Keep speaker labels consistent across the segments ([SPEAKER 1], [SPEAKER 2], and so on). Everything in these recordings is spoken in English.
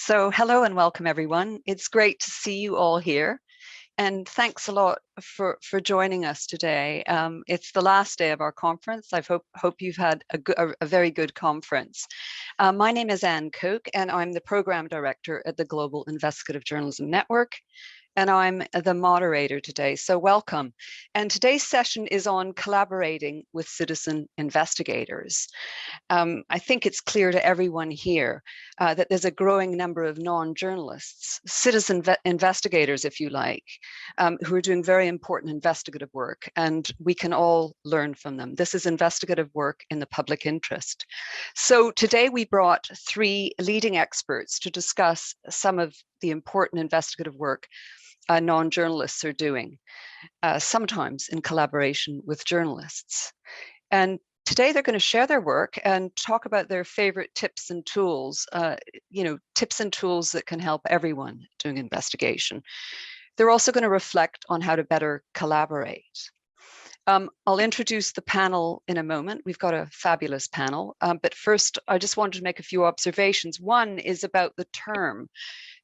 [SPEAKER 1] So hello and welcome everyone. It's great to see you all here. And thanks a lot for joining us today. It's the last day of our conference. I hope you've had a very good conference. My name is Anne Koch, and I'm the Program Director at the Global Investigative Journalism Network. And I'm the moderator today, so welcome. And today's session is on collaborating with citizen investigators. I think it's clear to everyone here that there's a growing number of non-journalists, citizen investigators, if you like, who are doing very important investigative work, and we can all learn from them. This is investigative work in the public interest. So today we brought three leading experts to discuss some of the important investigative work non-journalists are doing, sometimes in collaboration with journalists. And today they're going to share their work and talk about their favorite tips and tools, tips and tools that can help everyone doing investigation. They're also going to reflect on how to better collaborate. I'll introduce the panel in a moment. We've got a fabulous panel, but first I just wanted to make a few observations. One is about the term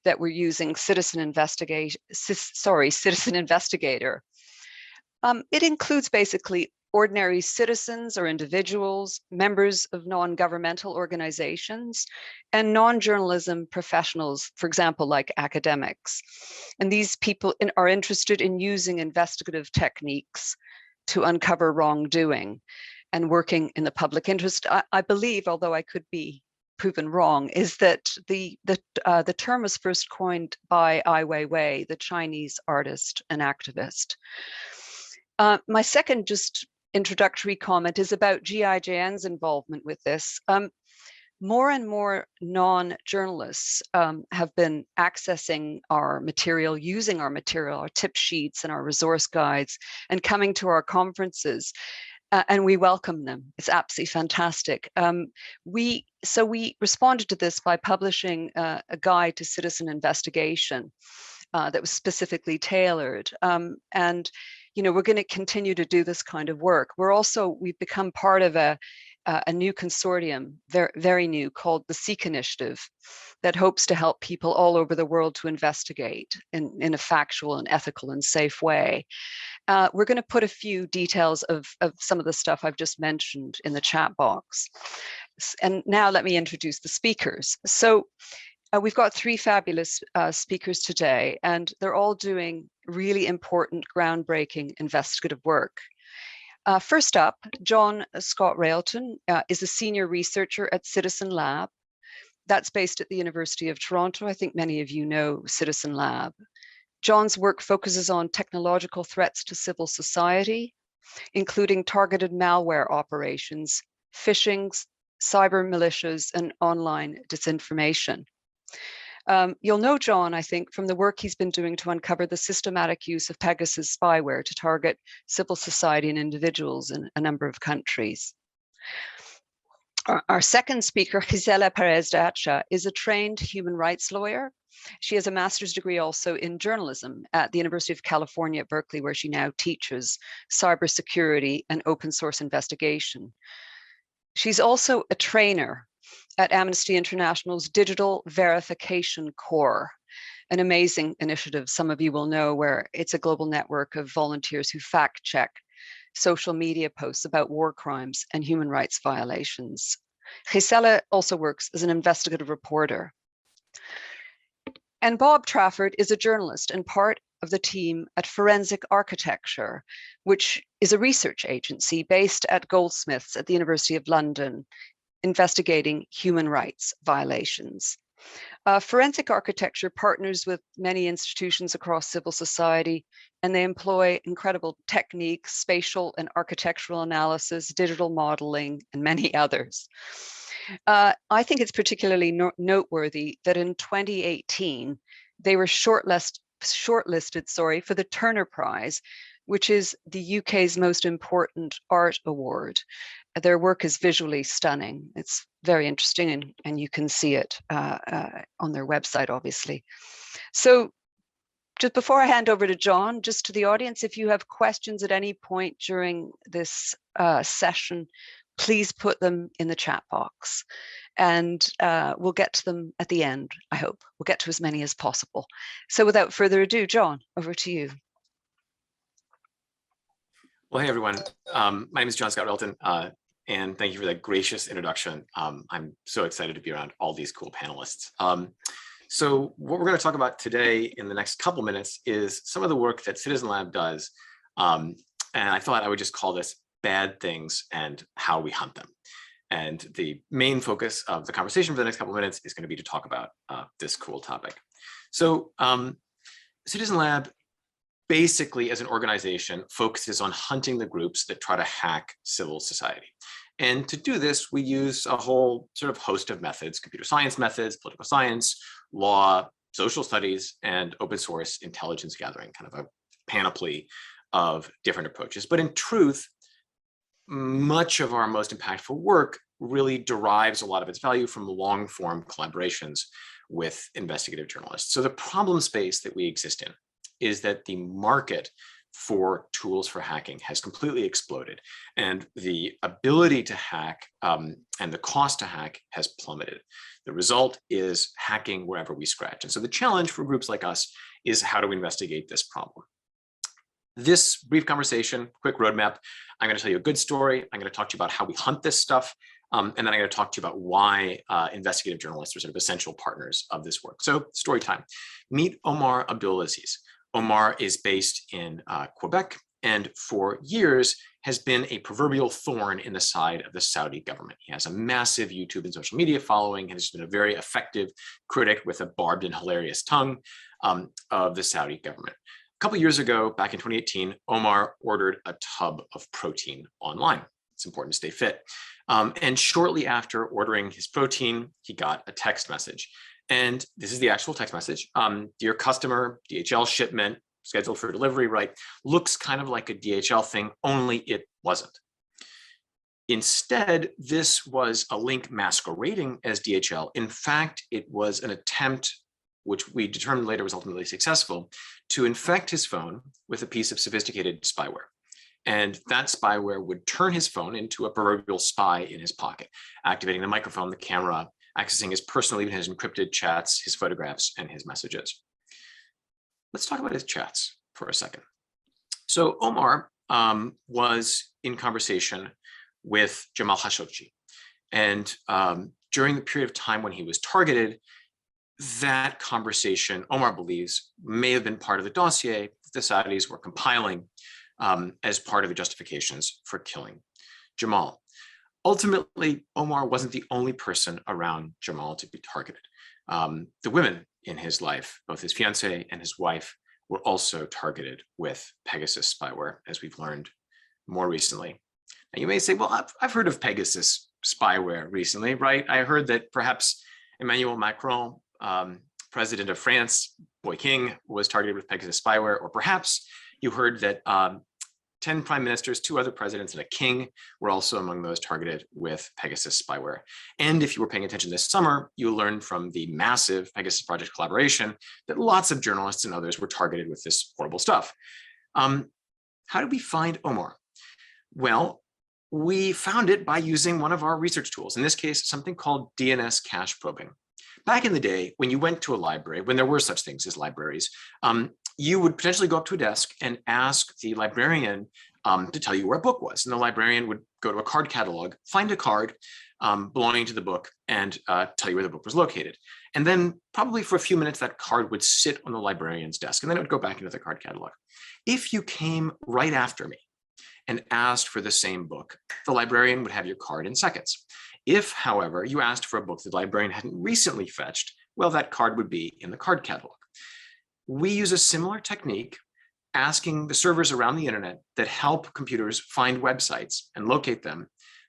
[SPEAKER 1] that we're using, citizen investigator. It includes basically ordinary citizens or individuals, members of non-governmental organizations, and non-journalism professionals, for example, like academics. And these people are interested in using investigative techniques to uncover wrongdoing and working in the public interest. I believe, although I could be proven wrong, is that the term was first coined by Ai Weiwei, the Chinese artist and activist. My second just introductory comment is about GIJN's involvement with this. More and more non-journalists have been accessing our material, using our material, our tip sheets and our resource guides, and coming to our conferences. And we welcome them. It's absolutely fantastic. We responded to this by publishing a guide to citizen investigation that was specifically tailored. And we're going to continue to do this kind of work. We've become part of a new consortium, very new, called the Seek Initiative, that hopes to help people all over the world to investigate in a factual and ethical and safe way. We're going to put a few details of some of the stuff I've just mentioned in the chat box. And now let me introduce the speakers. So we've got three fabulous speakers today, and they're all doing really important, groundbreaking investigative work. First up, John Scott Railton is a senior researcher at Citizen Lab. That's based at the University of Toronto. I think many of you know Citizen Lab. John's work focuses on technological threats to civil society, including targeted malware operations, phishing, cyber militias, and online disinformation. You'll know John, I think, from the work he's been doing to uncover the systematic use of Pegasus spyware to target civil society and individuals in a number of countries. Our second speaker, Gisela Perez de Acha, is a trained human rights lawyer. She has a master's degree also in journalism at the University of California at Berkeley, where she now teaches cybersecurity and open source investigation. She's also a trainer at Amnesty International's Digital Verification Corps, an amazing initiative some of you will know, where it's a global network of volunteers who fact check social media posts about war crimes and human rights violations. Gisela also works as an investigative reporter. And Bob Trafford is a journalist and part of the team at Forensic Architecture, which is a research agency based at Goldsmiths at the University of London, investigating human rights violations. Forensic Architecture partners with many institutions across civil society, and they employ incredible techniques, spatial and architectural analysis, digital modeling, and many others. I think it's particularly noteworthy that in 2018, they were shortlisted for the Turner Prize, which is the UK's most important art award. Their work is visually stunning. It's very interesting, and you can see it on their website, obviously. So just before I hand over to John, just to the audience, if you have questions at any point during this session, please put them in the chat box. and we'll get to them at the end, I hope. We'll get to as many as possible. So without further ado, John, over to you.
[SPEAKER 2] Well, hey, everyone. My name is John Scott Railton, and thank you for that gracious introduction. I'm so excited to be around all these cool panelists. So what we're going to talk about today in the next couple minutes is some of the work that Citizen Lab does. And I thought I would just call this Bad Things and How We Hunt Them. And the main focus of the conversation for the next couple of minutes is going to be to talk about this cool topic. So Citizen Lab, basically as an organization, focuses on hunting the groups that try to hack civil society. And to do this, we use a whole sort of host of methods: computer science methods, political science, law, social studies, and open source intelligence gathering, kind of a panoply of different approaches. But in truth, much of our most impactful work really derives a lot of its value from long form collaborations with investigative journalists. So the problem space that we exist in is that the market for tools for hacking has completely exploded, and the ability to hack and the cost to hack has plummeted. The result is hacking wherever we scratch. And so the challenge for groups like us is, how do we investigate this problem? This brief conversation, quick roadmap, I'm going to tell you a good story. I'm going to talk to you about how we hunt this stuff. And then I'm going to talk to you about why investigative journalists are sort of essential partners of this work. So story time. Meet Omar Abdulaziz. Omar is based in Quebec, and for years has been a proverbial thorn in the side of the Saudi government. He has a massive YouTube and social media following, and has been a very effective critic with a barbed and hilarious tongue of the Saudi government. A couple of years ago, back in 2018, Omar ordered a tub of protein online. It's important to stay fit. And shortly after ordering his protein, he got a text message. And this is the actual text message. Dear customer, DHL shipment scheduled for delivery, right? Looks kind of like a DHL thing, only it wasn't. Instead, this was a link masquerading as DHL. In fact, it was an attempt, which we determined later was ultimately successful, to infect his phone with a piece of sophisticated spyware. And that spyware would turn his phone into a proverbial spy in his pocket, activating the microphone, the camera, accessing his personal, even his encrypted chats, his photographs, and his messages. Let's talk about his chats for a second. So Omar was in conversation with Jamal Khashoggi. And during the period of time when he was targeted, that conversation, Omar believes, may have been part of the dossier that the Saudis were compiling as part of the justifications for killing Jamal. Ultimately, Omar wasn't the only person around Jamal to be targeted. The women in his life, both his fiancée and his wife, were also targeted with Pegasus spyware, as we've learned more recently. Now you may say, well, I've heard of Pegasus spyware recently, right? I heard that perhaps Emmanuel Macron, president of France, Boy King, was targeted with Pegasus spyware, or perhaps you heard that 10 prime ministers, 2 other presidents, and a king were also among those targeted with Pegasus spyware. And if you were paying attention this summer, you learned from the massive Pegasus Project collaboration that lots of journalists and others were targeted with this horrible stuff. How did we find Omar? Well, we found it by using one of our research tools, in this case, something called DNS cache probing. Back in the day, when you went to a library, when there were such things as libraries, you would potentially go up to a desk and ask the librarian to tell you where a book was. And the librarian would go to a card catalog, find a card belonging to the book, and tell you where the book was located. And then probably for a few minutes, that card would sit on the librarian's desk, and then it would go back into the card catalog. If you came right after me and asked for the same book, the librarian would have your card in seconds. If, however, you asked for a book that the librarian hadn't recently fetched, well, that card would be in the card catalog. We use a similar technique, asking the servers around the internet that help computers find websites and locate them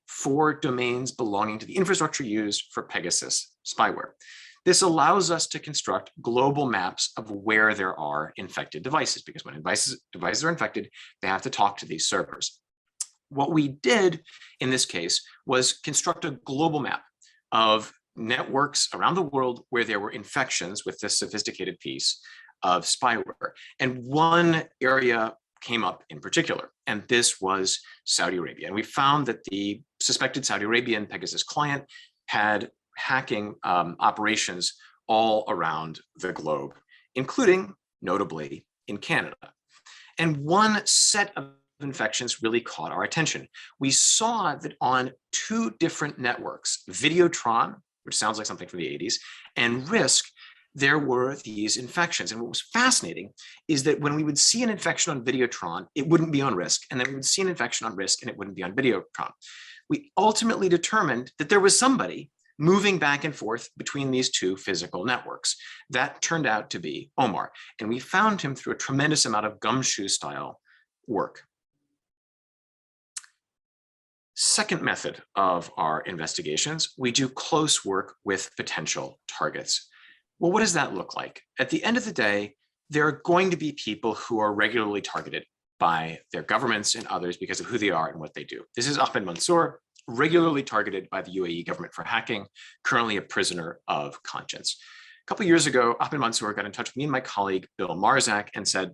[SPEAKER 2] for domains belonging to the infrastructure used for Pegasus spyware. This allows us to construct global maps of where there are infected devices, because when devices are infected, they have to talk to these servers. What we did in this case was construct a global map of networks around the world where there were infections with this sophisticated piece of spyware. And one area came up in particular, and this was Saudi Arabia. And we found that the suspected Saudi Arabian Pegasus client had hacking operations all around the globe, including, notably, in Canada. And one set of infections really caught our attention. We saw that on two different networks, Videotron, which sounds like something from the 80s, and Risk, there were these infections. And what was fascinating is that when we would see an infection on Videotron, it wouldn't be on Risk, and then we would see an infection on Risk and it wouldn't be on Videotron. We ultimately determined that there was somebody moving back and forth between these two physical networks. That turned out to be Omar, and we found him through a tremendous amount of gumshoe style work. Second method of our investigations, we do close work with potential targets. Well, what does that look like? At the end of the day, there are going to be people who are regularly targeted by their governments and others because of who they are and what they do. This is Ahmed Mansour, regularly targeted by the UAE government for hacking, currently a prisoner of conscience. A couple of years ago, Ahmed Mansour got in touch with me and my colleague, Bill Marzak, and said,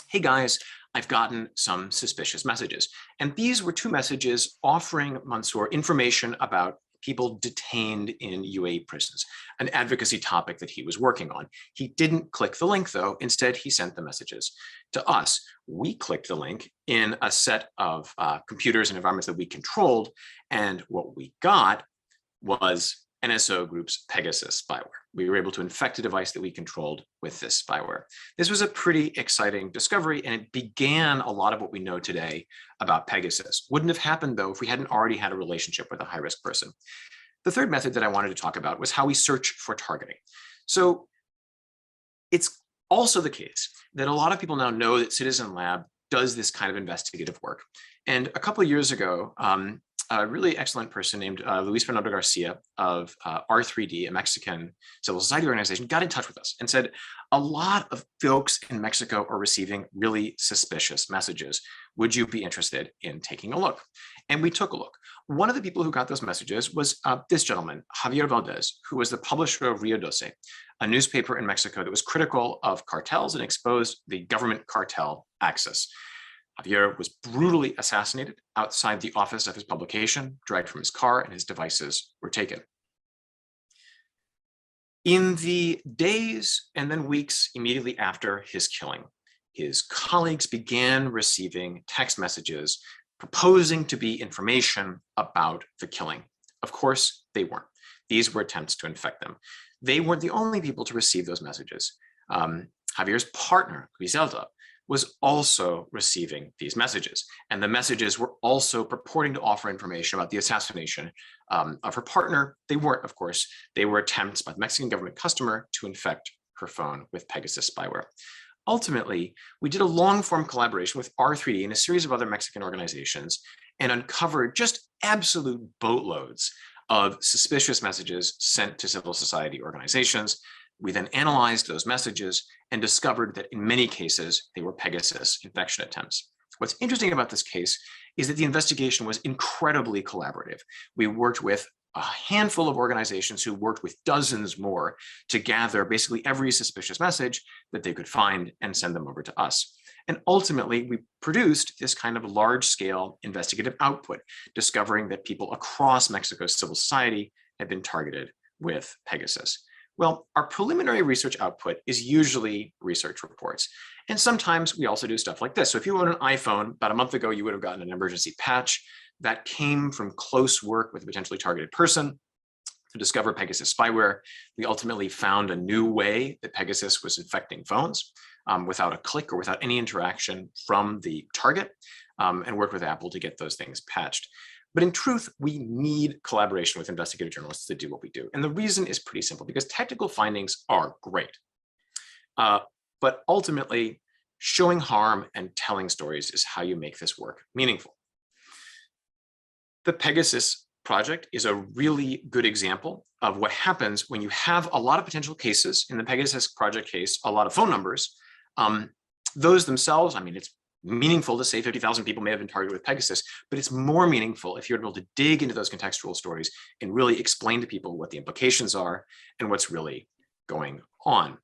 [SPEAKER 2] hey guys, I've gotten some suspicious messages. And these were two messages offering Mansour information about people detained in UAE prisons, an advocacy topic that he was working on. He didn't click the link though. Instead, he sent the messages to us. We clicked the link in a set of computers and environments that we controlled. And what we got was NSO Group's Pegasus spyware. We were able to infect a device that we controlled with this spyware. This was a pretty exciting discovery, and it began a lot of what we know today about Pegasus. Wouldn't have happened, though, if we hadn't already had a relationship with a high-risk person. The third method that I wanted to talk about was how we search for targeting. So it's also the case that a lot of people now know that Citizen Lab does this kind of investigative work. And a couple of years ago, a really excellent person named Luis Fernando Garcia of R3D, a Mexican civil society organization, got in touch with us and said, a lot of folks in Mexico are receiving really suspicious messages. Would you be interested in taking a look? And we took a look. One of the people who got those messages was this gentleman, Javier Valdez, who was the publisher of Rio 12, a newspaper in Mexico that was critical of cartels and exposed the government cartel axis. Javier was brutally assassinated outside the office of his publication, dragged from his car, and his devices were taken. In the days and then weeks immediately after his killing, his colleagues began receiving text messages proposing to be information about the killing. Of course, they weren't. These were attempts to infect them. They weren't the only people to receive those messages. Javier's partner, Griselda, was also receiving these messages. And the messages were also purporting to offer information about the assassination of her partner. They weren't, of course. They were attempts by the Mexican government customer to infect her phone with Pegasus spyware. Ultimately, we did a long-form collaboration with R3D and a series of other Mexican organizations and uncovered just absolute boatloads of suspicious messages sent to civil society organizations. We then analyzed those messages and discovered that in many cases, they were Pegasus infection attempts. What's interesting about this case is that the investigation was incredibly collaborative. We worked with a handful of organizations who worked with dozens more to gather basically every suspicious message that they could find and send them over to us. And ultimately, we produced this kind of large-scale investigative output, discovering that people across Mexico's civil society had been targeted with Pegasus. Well, our preliminary research output is usually research reports. And sometimes we also do stuff like this. So if you own an iPhone, about a month ago, you would have gotten an emergency patch that came from close work with a potentially targeted person to discover Pegasus spyware. We ultimately found a new way that Pegasus was infecting phones without a click or without any interaction from the target, and worked with Apple to get those things patched. But in truth, we need collaboration with investigative journalists to do what we do. And the reason is pretty simple, because technical findings are great. But ultimately, showing harm and telling stories is how you make this work meaningful. The Pegasus Project is a really good example of what happens when you have a lot of potential cases. In the Pegasus Project case, a lot of phone numbers. Those themselves, I mean, it's meaningful to say 50,000 people may have been targeted with Pegasus, but it's more meaningful if you're able to dig into those contextual stories and really explain to people what the implications are and what's really going on.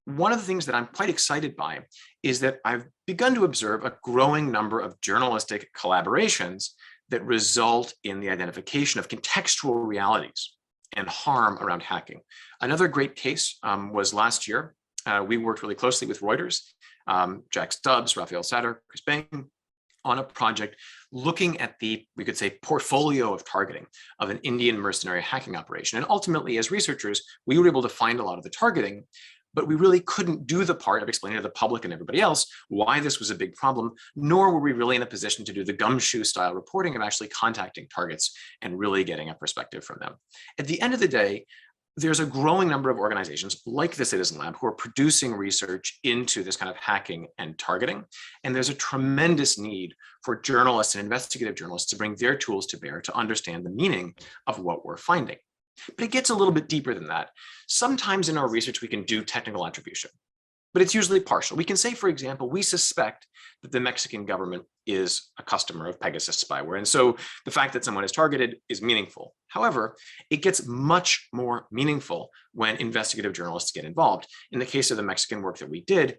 [SPEAKER 2] One of the things that I'm quite excited by is that I've begun to observe a growing number of journalistic collaborations that result in the identification of contextual realities and harm around hacking. Another great case was last year. We worked really closely with Reuters, Jack Stubbs, Raphael Satter, Chris Bain, on a project looking at the, we could say, portfolio of targeting of an Indian mercenary hacking operation. And ultimately, as researchers, we were able to find a lot of the targeting, but we really couldn't do the part of explaining to the public and everybody else why this was a big problem, nor were we really in a position to do the gumshoe style reporting of actually contacting targets and really getting a perspective from them. At the end of the day, there's a growing number of organizations like the Citizen Lab who are producing research into this kind of hacking and targeting. And there's a tremendous need for journalists and investigative journalists to bring their tools to bear to understand the meaning of what we're finding. But it gets a little bit deeper than that. Sometimes in our research, we can do technical attribution, but it's usually partial. We can say, for example, we suspect that the Mexican government is a customer of Pegasus spyware. And so the fact that someone is targeted is meaningful. However, it gets much more meaningful when investigative journalists get involved. In the case of the Mexican work that we did,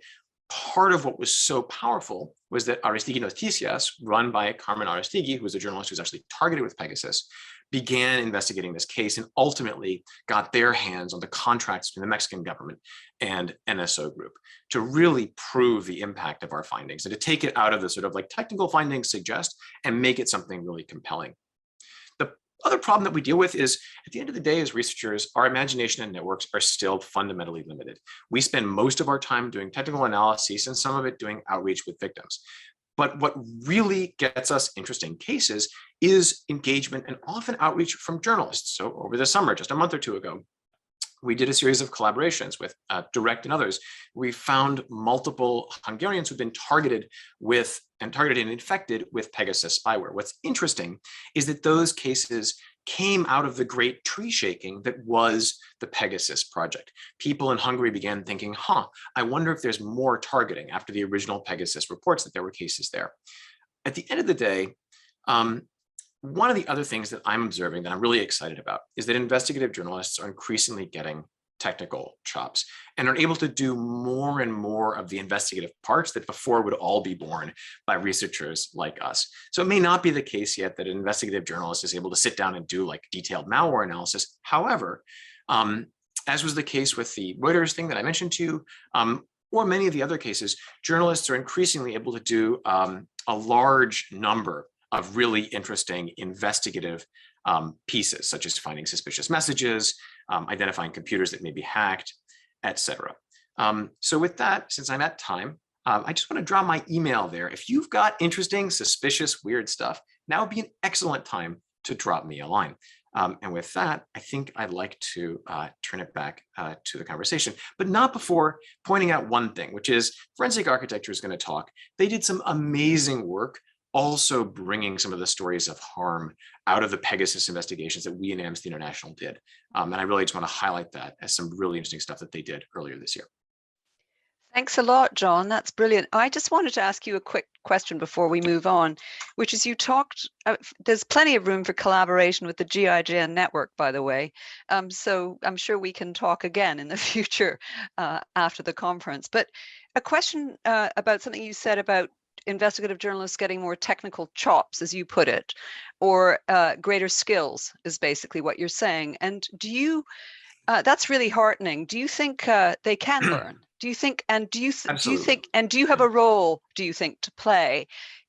[SPEAKER 2] part of what was so powerful was that Aristigui Noticias, run by Carmen Aristigui, who was a journalist who was actually targeted with Pegasus, began investigating this case and ultimately got their hands on the contracts between the Mexican government and NSO Group to really prove the impact of our findings and to take it out of the sort of like technical findings suggest and make it something really compelling. The other problem that we deal with is at the end of the day, as researchers, our imagination and networks are still fundamentally limited. We spend most of our time doing technical analysis and some of it doing outreach with victims. But what really gets us interesting cases is engagement and often outreach from journalists. So over the summer, just a month or two ago, we did a series of collaborations with Direct and others. We found multiple Hungarians who've been targeted and infected with Pegasus spyware. What's interesting is that those cases came out of the great tree shaking that was the Pegasus Project. People in Hungary began thinking, I wonder if there's more targeting after the original Pegasus reports that there were cases there. At the end of the day, one of the other things that I'm observing that I'm really excited about is that investigative journalists are increasingly getting technical chops and are able to do more and more of the investigative parts that before would all be borne by researchers like us. So it may not be the case yet that an investigative journalist is able to sit down and do like detailed malware analysis. However, as was the case with the Reuters thing that I mentioned to you, or many of the other cases, journalists are increasingly able to do a large number of really interesting investigative pieces, such as finding suspicious messages, identifying computers that may be hacked, etc. So with that, since I'm at time, I just want to draw my email there. If you've got interesting, suspicious, weird stuff, now would be an excellent time to drop me a line. And with that, I think I'd like to turn it back to the conversation, but not before pointing out one thing, which is Forensic Architecture is going to talk. They did some amazing work also bringing some of the stories of harm out of the Pegasus investigations that we in Amnesty International did. And I really just want to highlight that as some really interesting stuff that they did earlier this year.
[SPEAKER 1] Thanks a lot, John. That's brilliant. I just wanted to ask you a quick question before we move on, which is you talked, there's plenty of room for collaboration with the GIJN network, by the way. So I'm sure we can talk again in the future after the conference. But a question about something you said about investigative journalists getting more technical chops, as you put it, or greater skills is basically what you're saying. And do you, that's really heartening. Do you think they can learn? Do you think, and do you think, and do you have a role, do you think, to play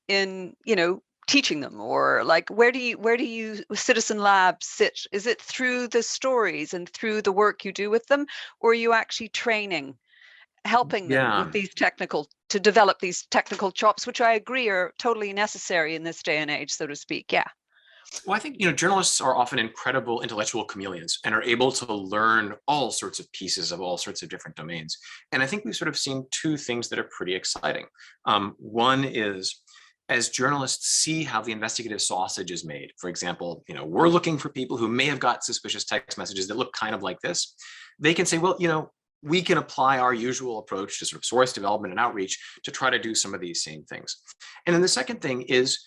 [SPEAKER 1] in, teaching them, or like, where do you Citizen Lab sit? Is it through the stories and through the work you do with them, or are you actually training, helping them with these to develop these technical chops, which I agree are totally necessary in this day and age, so to speak? Yeah.
[SPEAKER 2] Well, I think, journalists are often incredible intellectual chameleons and are able to learn all sorts of pieces of all sorts of different domains. And I think we've sort of seen two things that are pretty exciting. One is, as journalists see how the investigative sausage is made, for example, we're looking for people who may have got suspicious text messages that look kind of like this. They can say, well, we can apply our usual approach to sort of source development and outreach to try to do some of these same things. And then the second thing is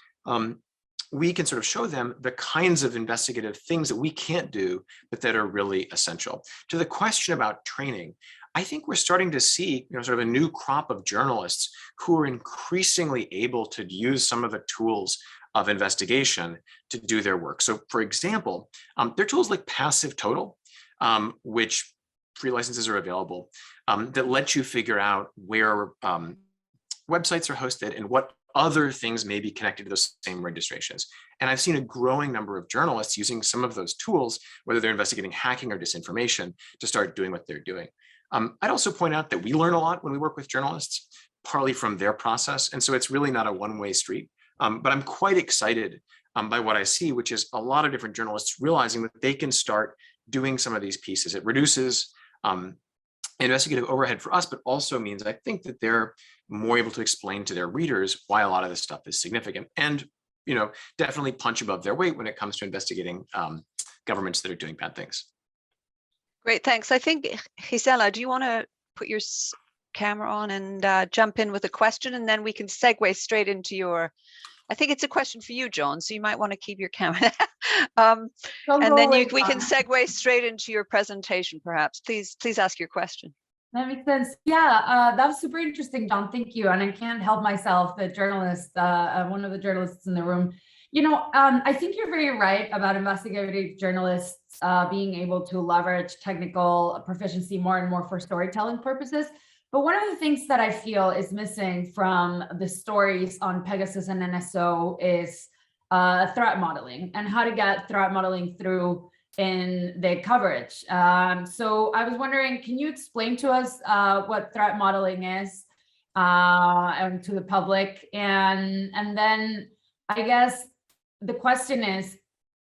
[SPEAKER 2] we can sort of show them the kinds of investigative things that we can't do, but that are really essential. To the question about training, I think we're starting to see sort of a new crop of journalists who are increasingly able to use some of the tools of investigation to do their work. So for example, there are tools like Passive Total, which free licenses are available, that let you figure out where websites are hosted and what other things may be connected to those same registrations. And I've seen a growing number of journalists using some of those tools, whether they're investigating hacking or disinformation, to start doing what they're doing. I'd also point out that we learn a lot when we work with journalists, partly from their process. And so it's really not a one-way street. But I'm quite excited by what I see, which is a lot of different journalists realizing that they can start doing some of these pieces. It reduces investigative overhead for us, but also means I think that they're more able to explain to their readers why a lot of this stuff is significant, and definitely punch above their weight when it comes to investigating governments that are doing bad things.
[SPEAKER 1] Great, thanks. I think, Gisela, do you want to put your camera on and jump in with a question, and then we can segue straight into your, I think it's a question for you, John, so you might want to keep your camera. And then we can segue straight into your presentation, perhaps. Please ask your question.
[SPEAKER 3] That makes sense. Yeah, that was super interesting, John. Thank you. And I can't help myself, the journalist, one of the journalists in the room. I think you're very right about investigative journalists being able to leverage technical proficiency more and more for storytelling purposes. But one of the things that I feel is missing from the stories on Pegasus and NSO is threat modeling, and how to get threat modeling through in the coverage. So I was wondering, can you explain to us what threat modeling is and to the public? And then I guess the question is,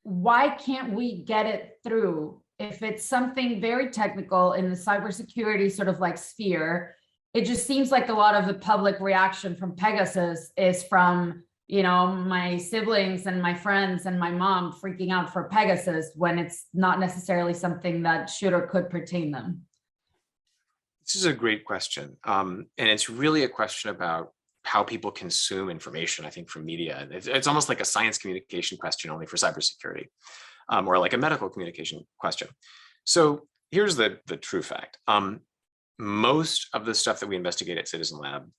[SPEAKER 3] why can't we get it through? If it's something very technical in the cybersecurity sort of like sphere, it just seems like a lot of the public reaction from Pegasus is from my siblings and my friends and my mom freaking out for Pegasus, when it's not necessarily something that should or could pertain them.
[SPEAKER 2] This is a great question. And it's really a question about how people consume information, I think, from media. It's almost like a science communication question, only for cybersecurity, or like a medical communication question. So here's the true fact. Most of the stuff that we investigate at Citizen Lab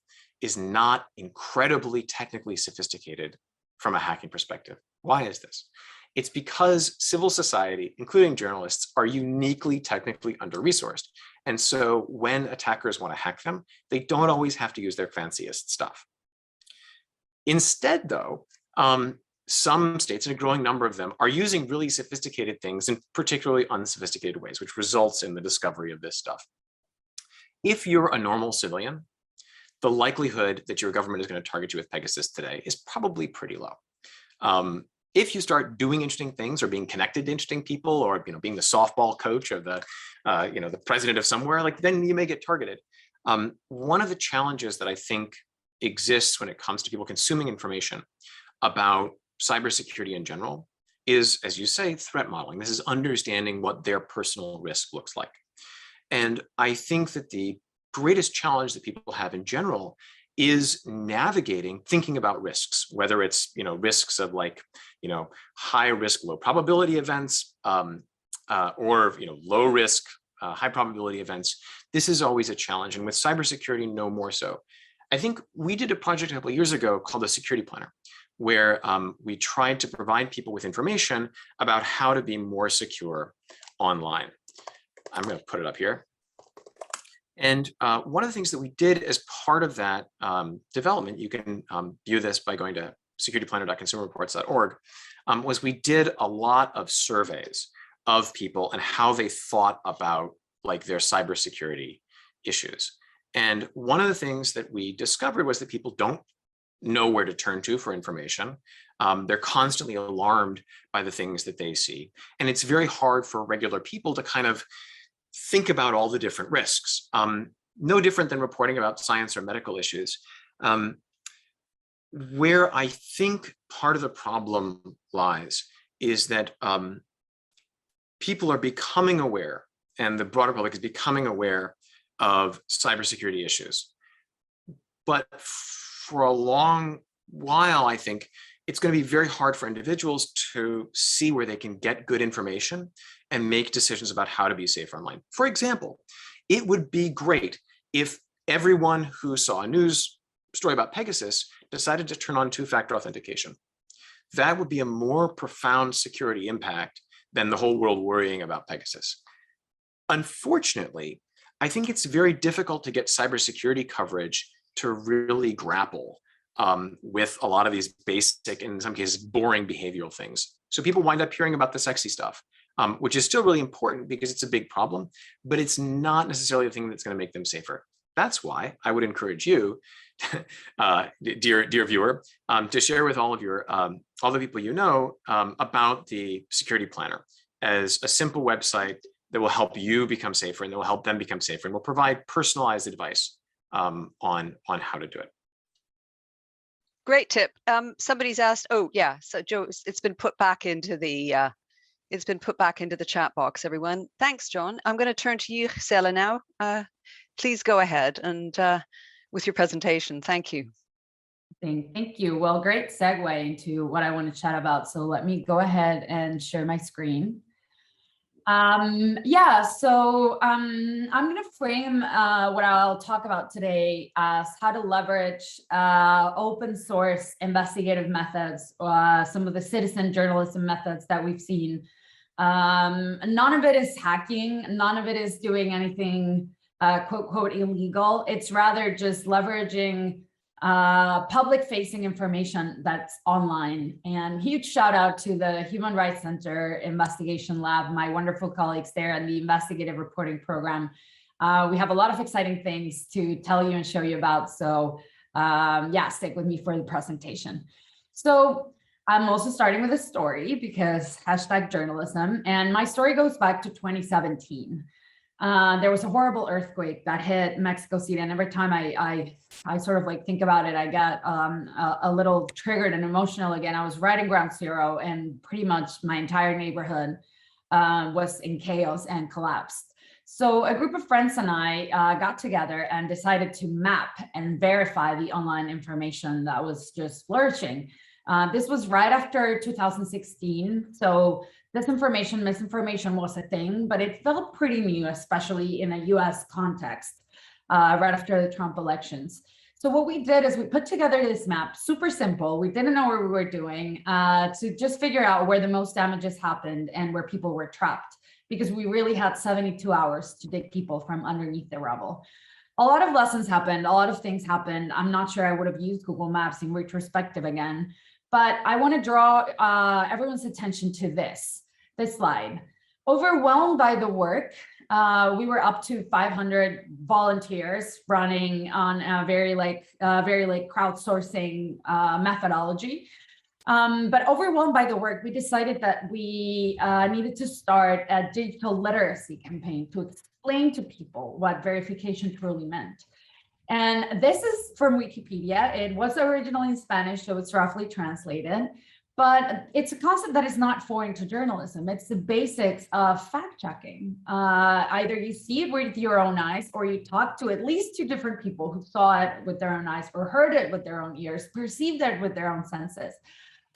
[SPEAKER 2] is not incredibly technically sophisticated from a hacking perspective. Why is this? It's because civil society, including journalists, are uniquely technically under-resourced. And so when attackers want to hack them, they don't always have to use their fanciest stuff. Instead, though, some states, and a growing number of them, are using really sophisticated things in particularly unsophisticated ways, which results in the discovery of this stuff. If you're a normal civilian, the likelihood that your government is going to target you with Pegasus today is probably pretty low. If you start doing interesting things or being connected to interesting people, or being the softball coach of the the president of somewhere, then you may get targeted. One of the challenges that I think exists when it comes to people consuming information about cybersecurity in general is, as you say, threat modeling. This is understanding what their personal risk looks like. And I think that the greatest challenge that people have in general is navigating, thinking about risks, whether it's risks of high risk, low probability events, or low risk, high probability events. This is always a challenge, and with cybersecurity, no more so. I think we did a project a couple of years ago called the Security Planner, where we tried to provide people with information about how to be more secure online. I'm going to put it up here. And one of the things that we did as part of that development, you can view this by going to securityplanner.consumerreports.org, was we did a lot of surveys of people and how they thought about their cybersecurity issues. And one of the things that we discovered was that people don't know where to turn to for information. They're constantly alarmed by the things that they see. And it's very hard for regular people to kind of think about all the different risks. No different than reporting about science or medical issues. Where I think part of the problem lies is that people are becoming aware, and the broader public is becoming aware of cybersecurity issues. But for a long while, I think it's going to be very hard for individuals to see where they can get good information and make decisions about how to be safe online. For example, it would be great if everyone who saw a news story about Pegasus decided to turn on two-factor authentication. that would be a more profound security impact than the whole world worrying about Pegasus. Unfortunately, I think it's very difficult to get cybersecurity coverage to really grapple with a lot of these basic, and in some cases, boring behavioral things. So people wind up hearing about the sexy stuff, which is still really important because it's a big problem, but it's not necessarily the thing that's going to make them safer. That's why I would encourage you, dear viewer, to share with all the people you know about the Security Planner as a simple website that will help you become safer and that will help them become safer and will provide personalized advice on how to do it.
[SPEAKER 1] Great tip. Somebody's asked, oh yeah, so Joe, it's been put back into the chat box, everyone. Thanks, John. I'm going to turn to you, Gisela, now. Please go ahead and with your presentation. Thank you.
[SPEAKER 3] Thank you. Well, great segue into what I want to chat about. So let me go ahead and share my screen. I'm going to frame what I'll talk about today as how to leverage open source investigative methods, some of the citizen journalism methods that we've seen. None of it is hacking. None of it is doing anything quote, quote, illegal. It's rather just leveraging public-facing information that's online. And huge shout out to the Human Rights Center Investigation Lab, my wonderful colleagues there, and the investigative reporting program. We have a lot of exciting things to tell you and show you about. So yeah, stick with me for the presentation. So I'm also starting with a story because #journalism, and my story goes back to 2017. There was a horrible earthquake that hit Mexico City, and every time I sort of like think about it, I get a little triggered and emotional again. I was right in ground zero, and pretty much my entire neighborhood was in chaos and collapsed. So a group of friends and I got together and decided to map and verify the online information that was just flourishing. This was right after 2016. So disinformation, misinformation was a thing, but it felt pretty new, especially in a US context, right after the Trump elections. So what we did is we put together this map, super simple. We didn't know what we were doing, to just figure out where the most damages happened and where people were trapped, because we really had 72 hours to dig people from underneath the rubble. A lot of lessons happened, a lot of things happened. I'm not sure I would have used Google Maps in retrospective again, but I want to draw everyone's attention to this slide. Overwhelmed by the work, we were up to 500 volunteers running on a very crowdsourcing methodology. But overwhelmed by the work, we decided that we needed to start a digital literacy campaign to explain to people what verification truly meant. And this is from Wikipedia. It was originally in Spanish, so it's roughly translated. But it's a concept that is not foreign to journalism. It's the basics of fact checking. Either you see it with your own eyes, or you talk to at least 2 different people who saw it with their own eyes, or heard it with their own ears, perceived it with their own senses.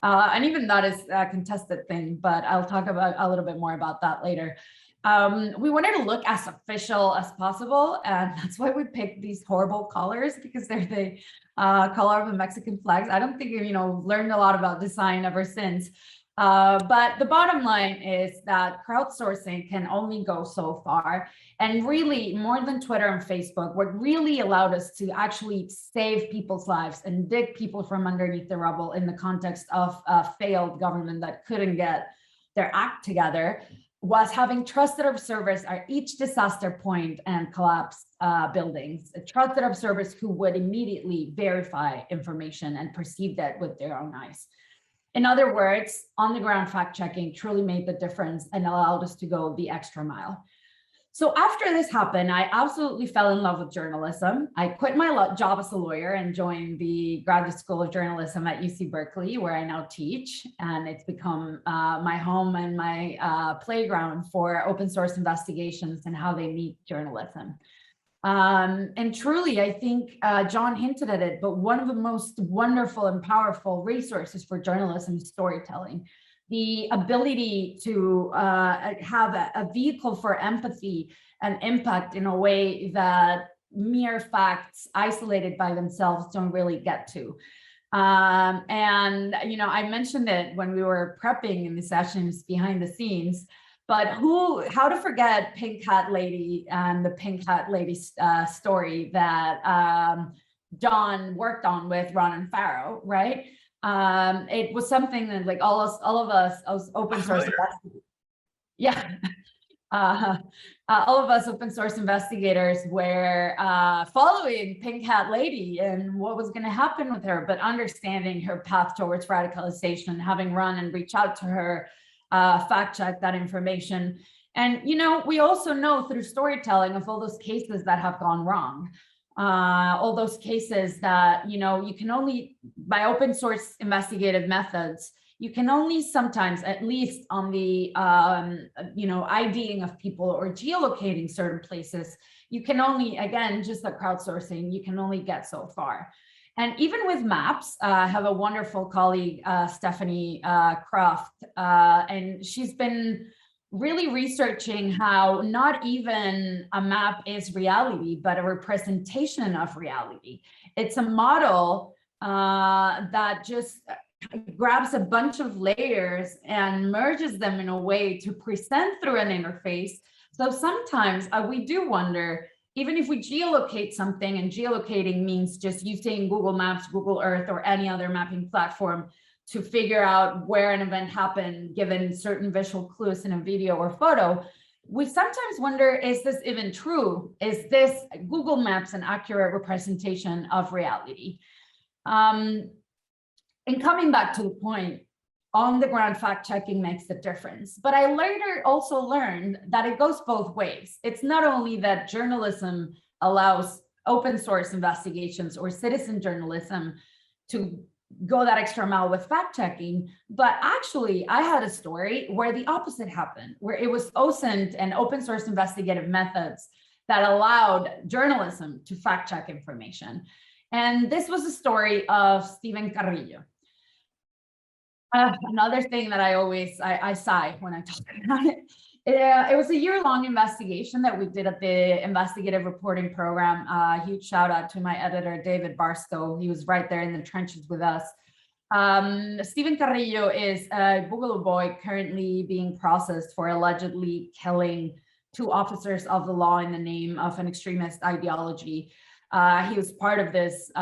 [SPEAKER 3] And even that is a contested thing, but I'll talk about a little bit more about that later. We wanted to look as official as possible, and that's why we picked these horrible colors, because they're the color of the Mexican flags. I don't think we've learned a lot about design ever since. But the bottom line is that crowdsourcing can only go so far. And really, more than Twitter and Facebook, what really allowed us to actually save people's lives and dig people from underneath the rubble in the context of a failed government that couldn't get their act together was having trusted observers at each disaster point and collapsed buildings, trusted observers who would immediately verify information and perceive that with their own eyes. In other words, on-the-ground fact-checking truly made the difference and allowed us to go the extra mile. So after this happened, I absolutely fell in love with journalism. I quit my job as a lawyer and joined the Graduate School of Journalism at UC Berkeley, where I now teach. And it's become my home and my playground for open source investigations and how they meet journalism. And truly, I think John hinted at it, but one of the most wonderful and powerful resources for journalism is storytelling. The ability to have a vehicle for empathy and impact in a way that mere facts isolated by themselves don't really get to. And, I mentioned it when we were prepping in the sessions behind the scenes, but how to forget Pink Hat Lady and the Pink Hat Lady story that John worked on with Ron and Farrow, right? It was something that like all of us open source investigators, yeah, all of us open source investigators were following Pink Hat Lady and what was going to happen with her, but understanding her path towards radicalization, having run and reach out to her, fact check that information. And, we also know through storytelling of all those cases that have gone wrong. All those cases that, you can only, by open source investigative methods, you can only sometimes, at least on the, IDing of people or geolocating certain places, you can only, again, just like crowdsourcing, you can only get so far. And even with maps, I have a wonderful colleague, Stephanie Croft, and she's been really researching how not even a map is reality, but a representation of reality. It's a model that just grabs a bunch of layers and merges them in a way to present through an interface. So sometimes we do wonder, even if we geolocate something, and geolocating means just using Google Maps, Google Earth, or any other mapping platform to figure out where an event happened, given certain visual clues in a video or photo, we sometimes wonder, is this even true? Is this Google Maps an accurate representation of reality? And coming back to the point, on the ground fact checking makes a difference. But I later also learned that it goes both ways. It's not only that journalism allows open source investigations or citizen journalism to go that extra mile with fact checking, but actually I had a story where the opposite happened, where it was OSINT and open source investigative methods that allowed journalism to fact check information. And this was a story of Stephen Carrillo. Another thing that I sigh when I talk about it. It was a year-long investigation that we did at the investigative reporting program. Huge shout out to my editor, David Barstow. He was right there in the trenches with us. Stephen Carrillo is a Boogaloo boy currently being processed for allegedly killing 2 officers of the law in the name of an extremist ideology. He was part of this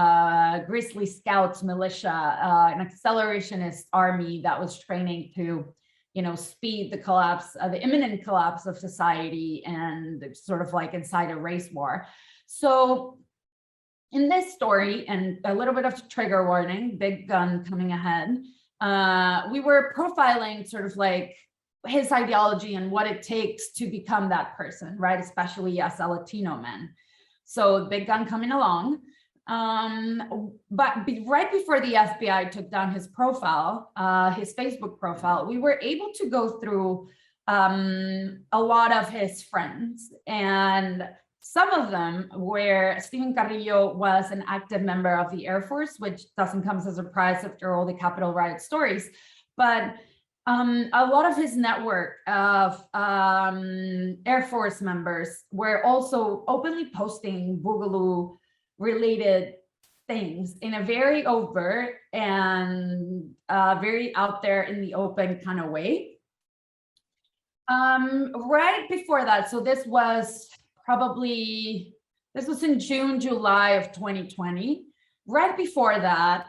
[SPEAKER 3] Grizzly Scouts militia, an accelerationist army that was training to, speed the collapse, the imminent collapse of society, and sort of like incite a race war. So in this story, and a little bit of trigger warning, big gun coming ahead, we were profiling sort of like his ideology and what it takes to become that person, right? Especially as a Latino man. So big gun coming along. But right before the FBI took down his profile, his Facebook profile, we were able to go through a lot of his friends, and some of them where Stephen Carrillo was an active member of the Air Force, which doesn't come as a surprise after all the Capitol riot stories, but a lot of his network of Air Force members were also openly posting Boogaloo related things in a very overt and very out there in the open kind of way. Right before that, so this was in June, July of 2020. Right before that,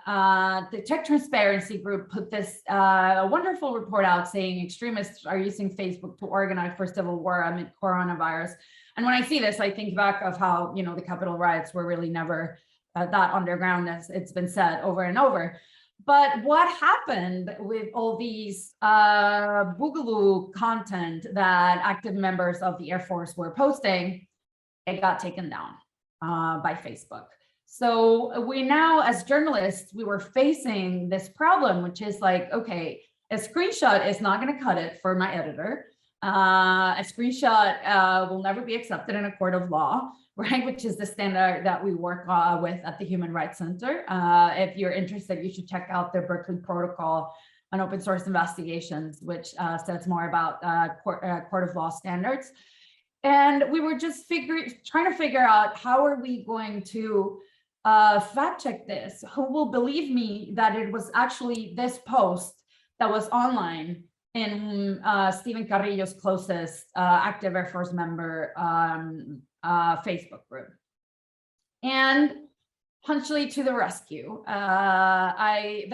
[SPEAKER 3] the Tech Transparency Group put this wonderful report out saying extremists are using Facebook to organize for civil war amid coronavirus. And when I see this, I think back of how, the Capitol riots were really never that underground, as it's been said over and over. But what happened with all these Boogaloo content that active members of the Air Force were posting, it got taken down by Facebook. So we now, as journalists, we were facing this problem, which is like, okay, a screenshot is not going to cut it for my editor. A screenshot will never be accepted in a court of law, right? Which is the standard that we work with at the Human Rights Center. If you're interested, you should check out the Berkeley protocol on open source investigations, which says more about court of law standards. And we were just trying to figure out how are we going to fact check this, who will believe me that it was actually this post that was online in Stephen Carrillo's closest active Air Force member Facebook group. And Hunchly to the rescue. I'm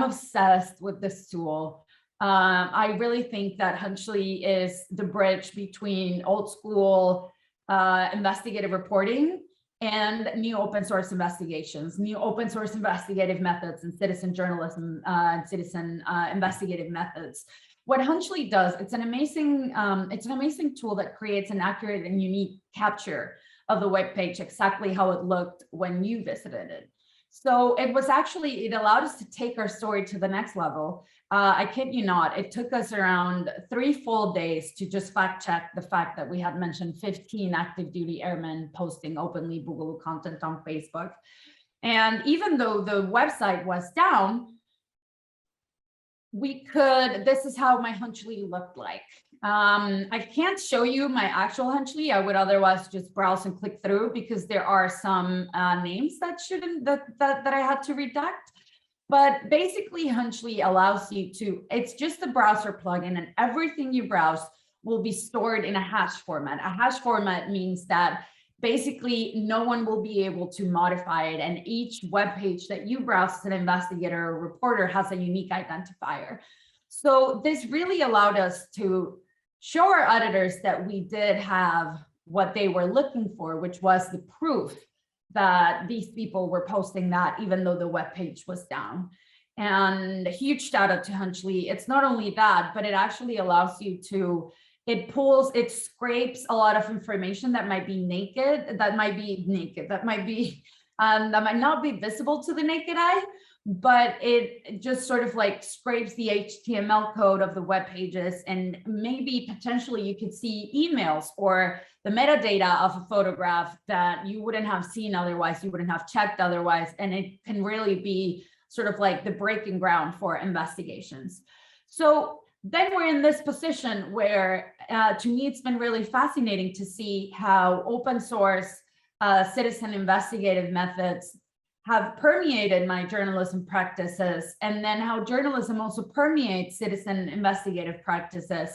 [SPEAKER 3] obsessed with this tool. I really think that Hunchly is the bridge between old school investigative reporting and new open source investigations, new open source investigative methods, and citizen journalism and citizen investigative methods. What Hunchly does, it's an amazing tool that creates an accurate and unique capture of the web page, exactly how it looked when you visited it. So it allowed us to take our story to the next level. I kid you not, it took us around 3 full days to just fact check the fact that we had mentioned 15 active duty airmen posting openly Boogaloo content on Facebook. And even though the website was down, this is how my Hunchly looked like. I can't show you my actual Hunchly. I would otherwise just browse and click through, because there are some names that I had to redact. But basically, Hunchly allows you to, it's just a browser plugin, and everything you browse will be stored in a hash format. A hash format means that basically no one will be able to modify it, and each web page that you browse as an investigator or reporter has a unique identifier. So this really allowed us to show our editors that we did have what they were looking for, which was the proof that these people were posting that even though the web page was down. And a huge shout out to Hunchly. It's not only that, but it actually allows you to, it scrapes a lot of information that might not be visible to the naked eye, but it just sort of like scrapes the HTML code of the web pages, and maybe potentially you could see emails or the metadata of a photograph that you wouldn't have seen otherwise, you wouldn't have checked otherwise, and it can really be sort of like the breaking ground for investigations. So then we're in this position where, to me, it's been really fascinating to see how open source citizen investigative methods have permeated my journalism practices, and then how journalism also permeates citizen investigative practices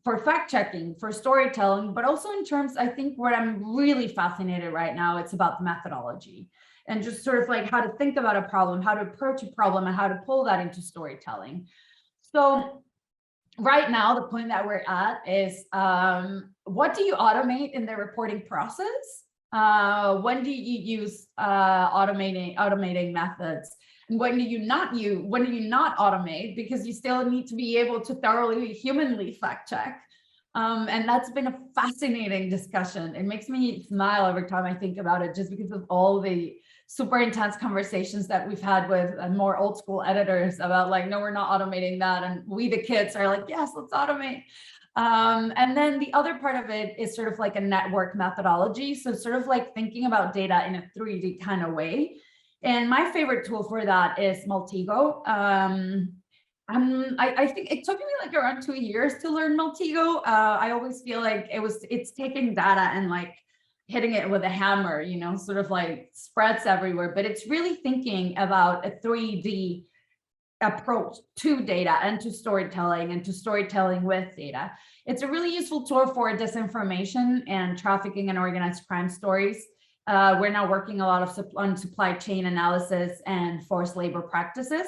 [SPEAKER 3] for fact checking, for storytelling, but also in terms, I think what I'm really fascinated right now, it's about the methodology and just sort of like how to think about a problem, how to approach a problem, and how to pull that into storytelling. So right now, the point that we're at is, what do you automate in the reporting process? When do you use automating methods? And when do you not automate, because you still need to be able to thoroughly humanly fact check? And that's been a fascinating discussion. It makes me smile every time I think about it, just because of all the super intense conversations that we've had with more old school editors about like, no, we're not automating that. And we, the kids, are like, yes, let's automate. And then the other part of it is sort of like a network methodology. So sort of like thinking about data in a 3D kind of way. And my favorite tool for that is Maltego. I think it took me like around 2 years to learn Maltego. I always feel like it's taking data and like hitting it with a hammer, you know, sort of like spreads everywhere, but it's really thinking about a 3D approach to data and to storytelling with data. It's a really useful tool for disinformation and trafficking and organized crime stories. We're now working a lot on supply chain analysis and forced labor practices.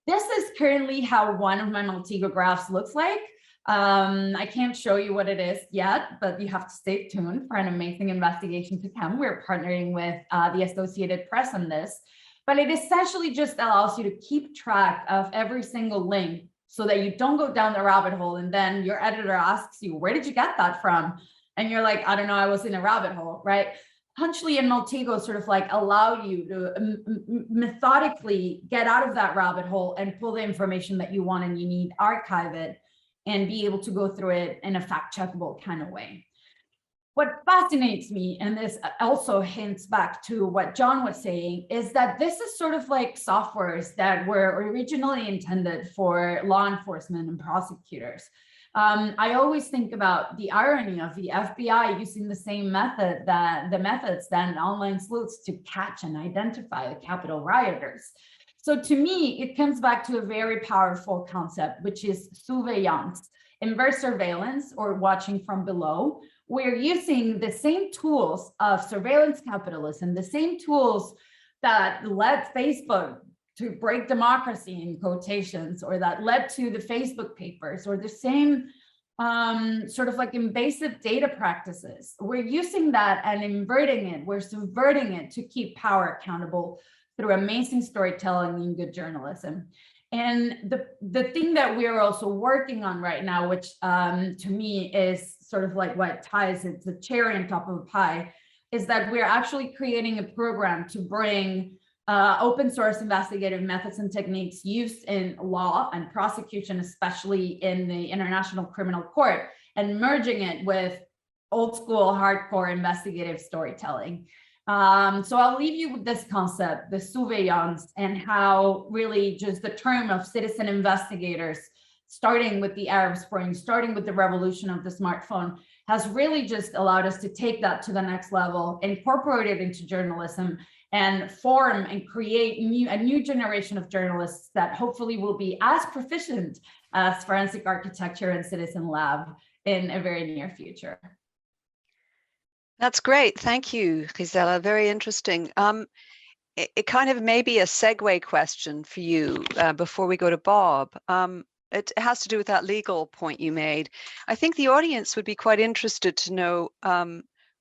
[SPEAKER 3] This is currently how one of my Maltego graphs looks like. I can't show you what it is yet, but you have to stay tuned for an amazing investigation to come. We're partnering with the Associated Press on this, but it essentially just allows you to keep track of every single link so that you don't go down the rabbit hole. And then your editor asks you, where did you get that from? And you're like, I don't know, I was in a rabbit hole, right? Hunchly and Maltego sort of like allow you to methodically get out of that rabbit hole and pull the information that you want and you need, archive it, and be able to go through it in a fact checkable kind of way. What fascinates me, and this also hints back to what John was saying, is that this is sort of like softwares that were originally intended for law enforcement and prosecutors. I always think about the irony of the FBI using the same methods that online sleuths to catch and identify the Capitol rioters. So to me, it comes back to a very powerful concept, which is surveillance, inverse surveillance, or watching from below. We're using the same tools of surveillance capitalism, the same tools that led Facebook to break democracy in quotations, or that led to the Facebook papers, or the same sort of like invasive data practices. We're using that and inverting it. We're subverting it to keep power accountable through amazing storytelling and good journalism. And the thing that we're also working on right now, which to me is sort of like what ties it, the cherry on top of the pie, is that we're actually creating a program to bring open source investigative methods and techniques used in law and prosecution, especially in the International Criminal Court, and merging it with old school hardcore investigative storytelling. So I'll leave you with this concept, the surveillance, and how really just the term of citizen investigators, starting with the Arab Spring, starting with the revolution of the smartphone, has really just allowed us to take that to the next level, incorporate it into journalism, and form and create a new generation of journalists that hopefully will be as proficient as forensic architecture and citizen lab in a very near future.
[SPEAKER 1] That's great. Thank you, Gisela. Very interesting. It kind of may be a segue question for you before we go to Bob. It has to do with that legal point you made. I think the audience would be quite interested to know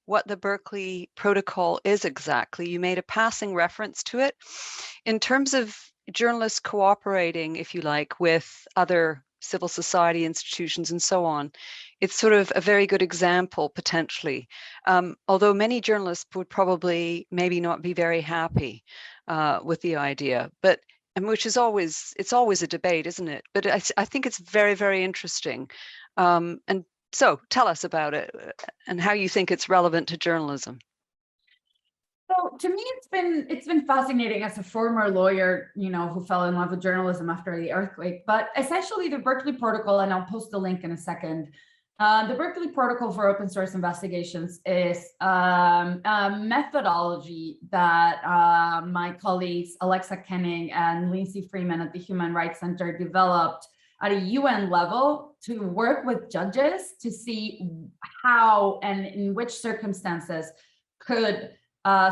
[SPEAKER 1] what the Berkeley Protocol is exactly. You made a passing reference to it. In terms of journalists cooperating, if you like, with other civil society institutions and so on, it's sort of a very good example potentially, although many journalists would probably maybe not be very happy with the idea, but and which is always, it's always a debate, isn't it? But I think it's very, very interesting. And so tell us about it and how you think it's relevant to journalism.
[SPEAKER 3] So to me, it's been fascinating as a former lawyer, you know, who fell in love with journalism after the earthquake. But essentially, the Berkeley Protocol, and I'll post the link in a second. The Berkeley Protocol for Open Source Investigations is a methodology that my colleagues Alexa Kenning and Lindsay Freeman at the Human Rights Center developed at a UN level to work with judges to see how and in which circumstances could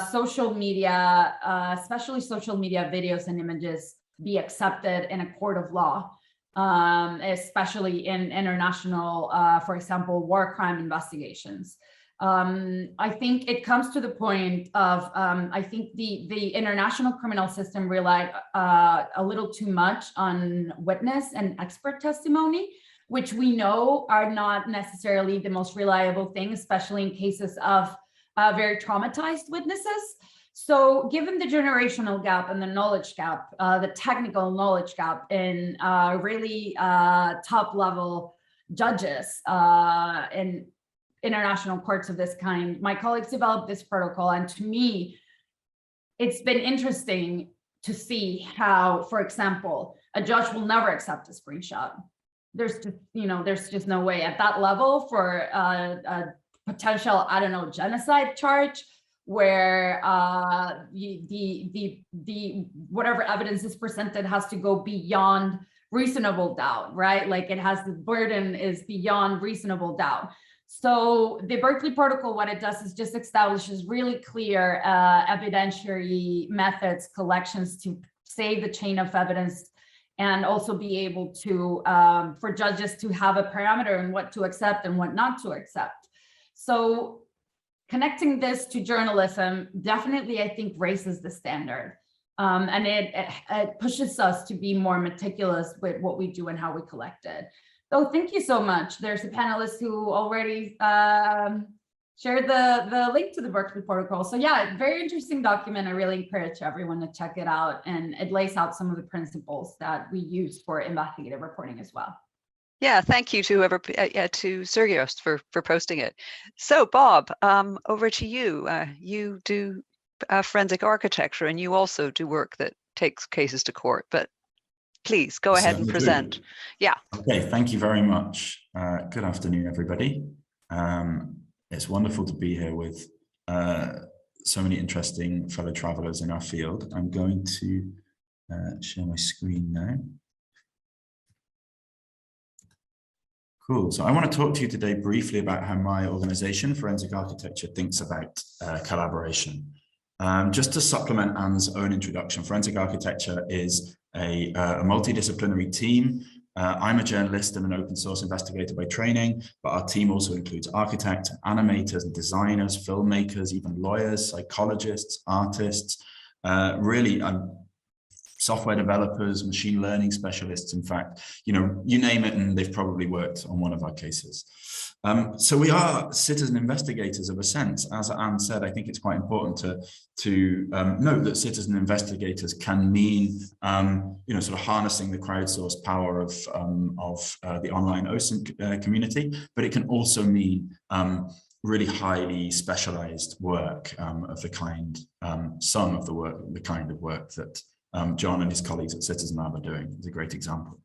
[SPEAKER 3] social media, especially social media videos and images, be accepted in a court of law, especially in international, for example, war crime investigations. I think it comes to the point of, I think the international criminal system relied a little too much on witness and expert testimony, which we know are not necessarily the most reliable thing, especially in cases of very traumatized witnesses. So given the generational gap and the knowledge gap, the technical knowledge gap in really top level judges in international courts of this kind, my colleagues developed this protocol. And to me, it's been interesting to see how, for example, a judge will never accept a screenshot. There's just, you know, there's just no way at that level for a potential, I don't know, genocide charge, where the whatever evidence is presented has to go beyond reasonable doubt, right? Like it has, the burden is beyond reasonable doubt. So the Berkeley Protocol, what it does is just establishes really clear evidentiary methods, collections to save the chain of evidence, and also be able to, for judges to have a parameter in what to accept and what not to accept. So connecting this to journalism definitely, I think, raises the standard. And it pushes us to be more meticulous with what we do and how we collect it. So thank you so much. There's a panelist who already shared the link to the Berkeley Protocol. So yeah, very interesting document. I really encourage everyone to check it out. And it lays out some of the principles that we use for investigative reporting as well.
[SPEAKER 1] Yeah, thank you to whoever, to Sergios for posting it. So Bob, over to you. You do forensic architecture, and you also do work that takes cases to court, but Please go ahead and present. Yeah.
[SPEAKER 4] Okay, thank you very much. Good afternoon, everybody. It's wonderful to be here with so many interesting fellow travelers in our field. I'm going to share my screen now. Cool. So I want to talk to you today briefly about how my organization, Forensic Architecture, thinks about collaboration. Just to supplement Anne's own introduction, Forensic Architecture is a multidisciplinary team. I'm a journalist and an open source investigator by training, but our team also includes architects, animators, and designers, filmmakers, even lawyers, psychologists, artists, really software developers, machine learning specialists. In fact, you name it, and they've probably worked on one of our cases. So we are citizen investigators of a sense. As Anne said, I think it's quite important to note that citizen investigators can mean, sort of harnessing the crowdsourced power of the online OSINT community, but it can also mean really highly specialized work of the kind, some of the kind of work that John and his colleagues at Citizen Lab are doing. Is a great example.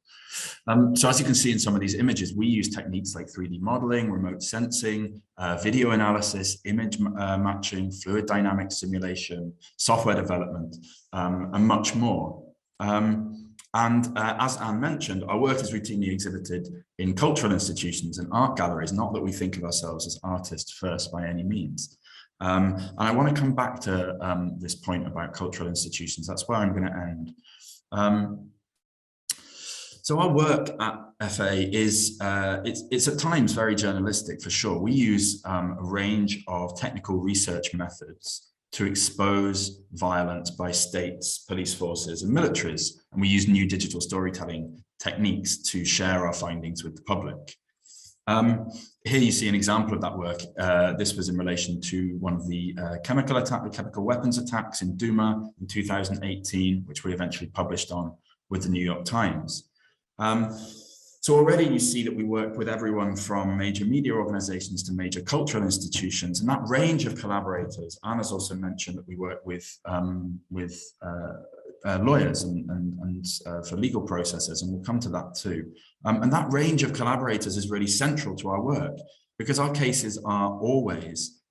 [SPEAKER 4] So as you can see in some of these images, we use techniques like 3D modeling, remote sensing, video analysis, image matching, fluid dynamics simulation, software development, and much more. As Anne mentioned, our work is routinely exhibited in cultural institutions and art galleries, not that we think of ourselves as artists first by any means. And I want to come back to this point about cultural institutions. That's where I'm going to end. So our work at FA is, it's at times very journalistic for sure. We use a range of technical research methods to expose violence by states, police forces, and militaries. And we use new digital storytelling techniques to share our findings with the public. Here you see an example of that work. This was in relation to one of the chemical weapons attacks in Duma in 2018, which we eventually published on with the New York Times. So already you see that we work with everyone from major media organizations to major cultural institutions, and that range of collaborators. Anna's also mentioned that we work with lawyers and for legal processes, and we'll come to that too. And that range of collaborators is really central to our work because our cases are always,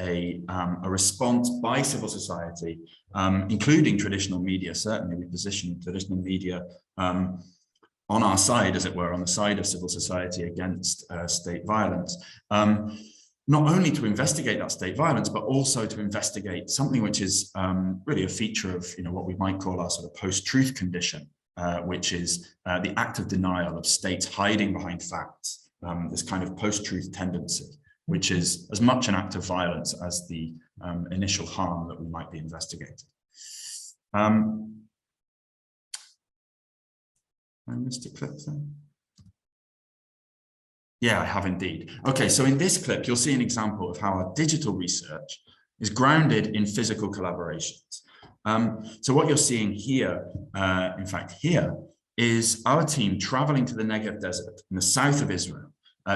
[SPEAKER 4] a response by civil society, including traditional media. Certainly we position traditional media on our side, as it were, on the side of civil society against state violence. Not only to investigate that state violence, but also to investigate something which is really a feature of what we might call our sort of post-truth condition, which is the act of denial of states hiding behind facts, this kind of post-truth tendency, which is as much an act of violence as the initial harm that we might be investigating. I missed a clip there. Yeah, I have indeed. Okay, so in this clip, you'll see an example of how our digital research is grounded in physical collaborations. So what you're seeing here, in fact, here is our team traveling to the Negev Desert in the south of Israel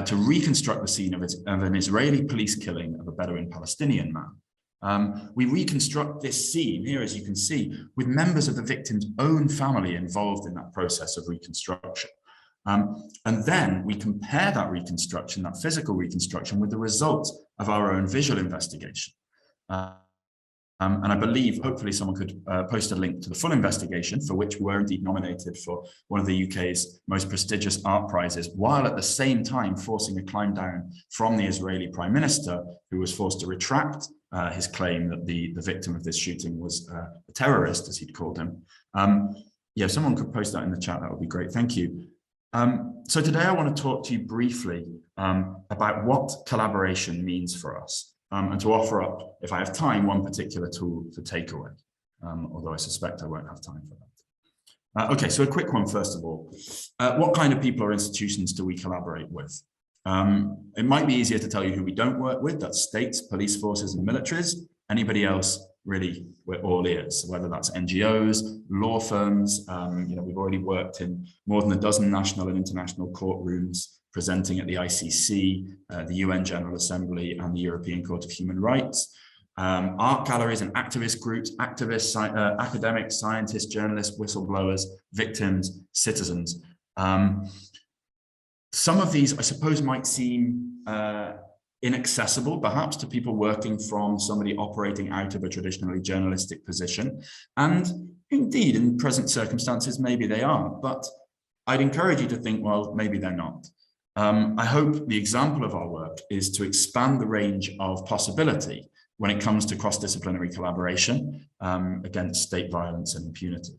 [SPEAKER 4] to reconstruct the scene of an Israeli police killing of a Bedouin Palestinian man. We reconstruct this scene here, as you can see, with members of the victim's own family involved in that process of reconstruction. And then we compare that reconstruction, that physical reconstruction, with the results of our own visual investigation. And I believe, hopefully someone could post a link to the full investigation, for which we were indeed nominated for one of the UK's most prestigious art prizes, while at the same time forcing a climb down from the Israeli Prime Minister, who was forced to retract his claim that the victim of this shooting was a terrorist, as he'd called him. Yeah, if someone could post that in the chat, that would be great. Thank you. So today I want to talk to you briefly about what collaboration means for us. And to offer up, if I have time, one particular tool for takeaway, although I suspect I won't have time for that. Okay, so a quick one first of all. What kind of people or institutions do we collaborate with? It might be easier to tell you who we don't work with. That's states, police forces, and militaries. Anybody else, really, we're all ears, whether that's NGOs, law firms. We've already worked in more than a dozen national and international courtrooms, presenting at the ICC, the UN General Assembly, and the European Court of Human Rights. art galleries and activist groups, activists, academics, scientists, journalists, whistleblowers, victims, citizens. Some of these, I suppose, might seem inaccessible, perhaps, to people working from somebody operating out of a traditionally journalistic position. And indeed, in present circumstances, maybe they are. But I'd encourage you to think, well, maybe they're not. I hope the example of our work is to expand the range of possibility when it comes to cross-disciplinary collaboration against state violence and impunity.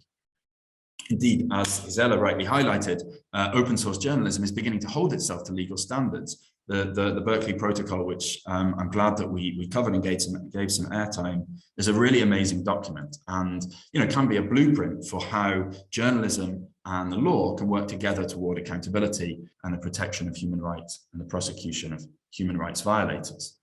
[SPEAKER 4] Indeed, as Isela rightly highlighted, open source journalism is beginning to hold itself to legal standards. The Berkeley Protocol, which I'm glad that we covered and gave some airtime, is a really amazing document, and can be a blueprint for how journalism and the law can work together toward accountability and the protection of human rights and the prosecution of human rights violators.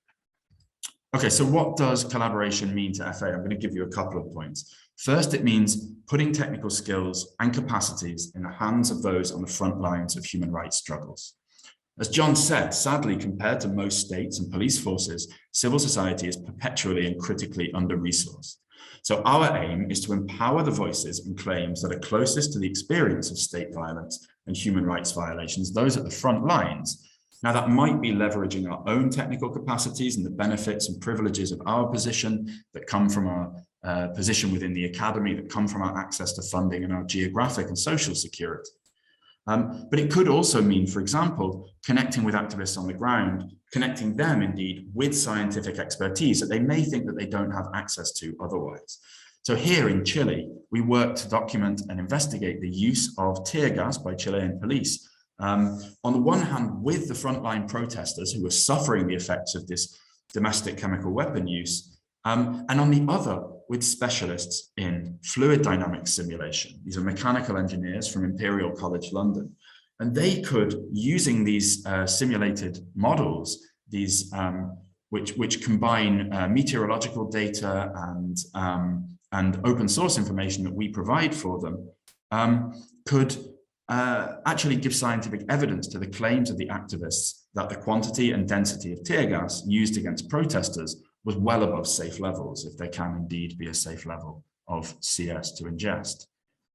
[SPEAKER 4] Okay, so what does collaboration mean to FA? I'm going to give you a couple of points. First, it means putting technical skills and capacities in the hands of those on the front lines of human rights struggles. As John said, sadly, compared to most states and police forces, civil society is perpetually and critically under-resourced. So our aim is to empower the voices and claims that are closest to the experience of state violence and human rights violations, those at the front lines. Now, that might be leveraging our own technical capacities and the benefits and privileges of our position that come from our position within the academy, that come from our access to funding and our geographic and social security. But it could also mean, for example, connecting with activists on the ground, connecting them indeed with scientific expertise that they may think that they don't have access to otherwise. So here in Chile, we work to document and investigate the use of tear gas by Chilean police. On the one hand, with the frontline protesters who are suffering the effects of this domestic chemical weapon use, and on the other, with specialists in fluid dynamics simulation. These are mechanical engineers from Imperial College London. And they could, using these simulated models, these which combine meteorological data and open source information that we provide for them, could actually give scientific evidence to the claims of the activists that the quantity and density of tear gas used against protesters was well above safe levels, if there can indeed be a safe level of CS to ingest.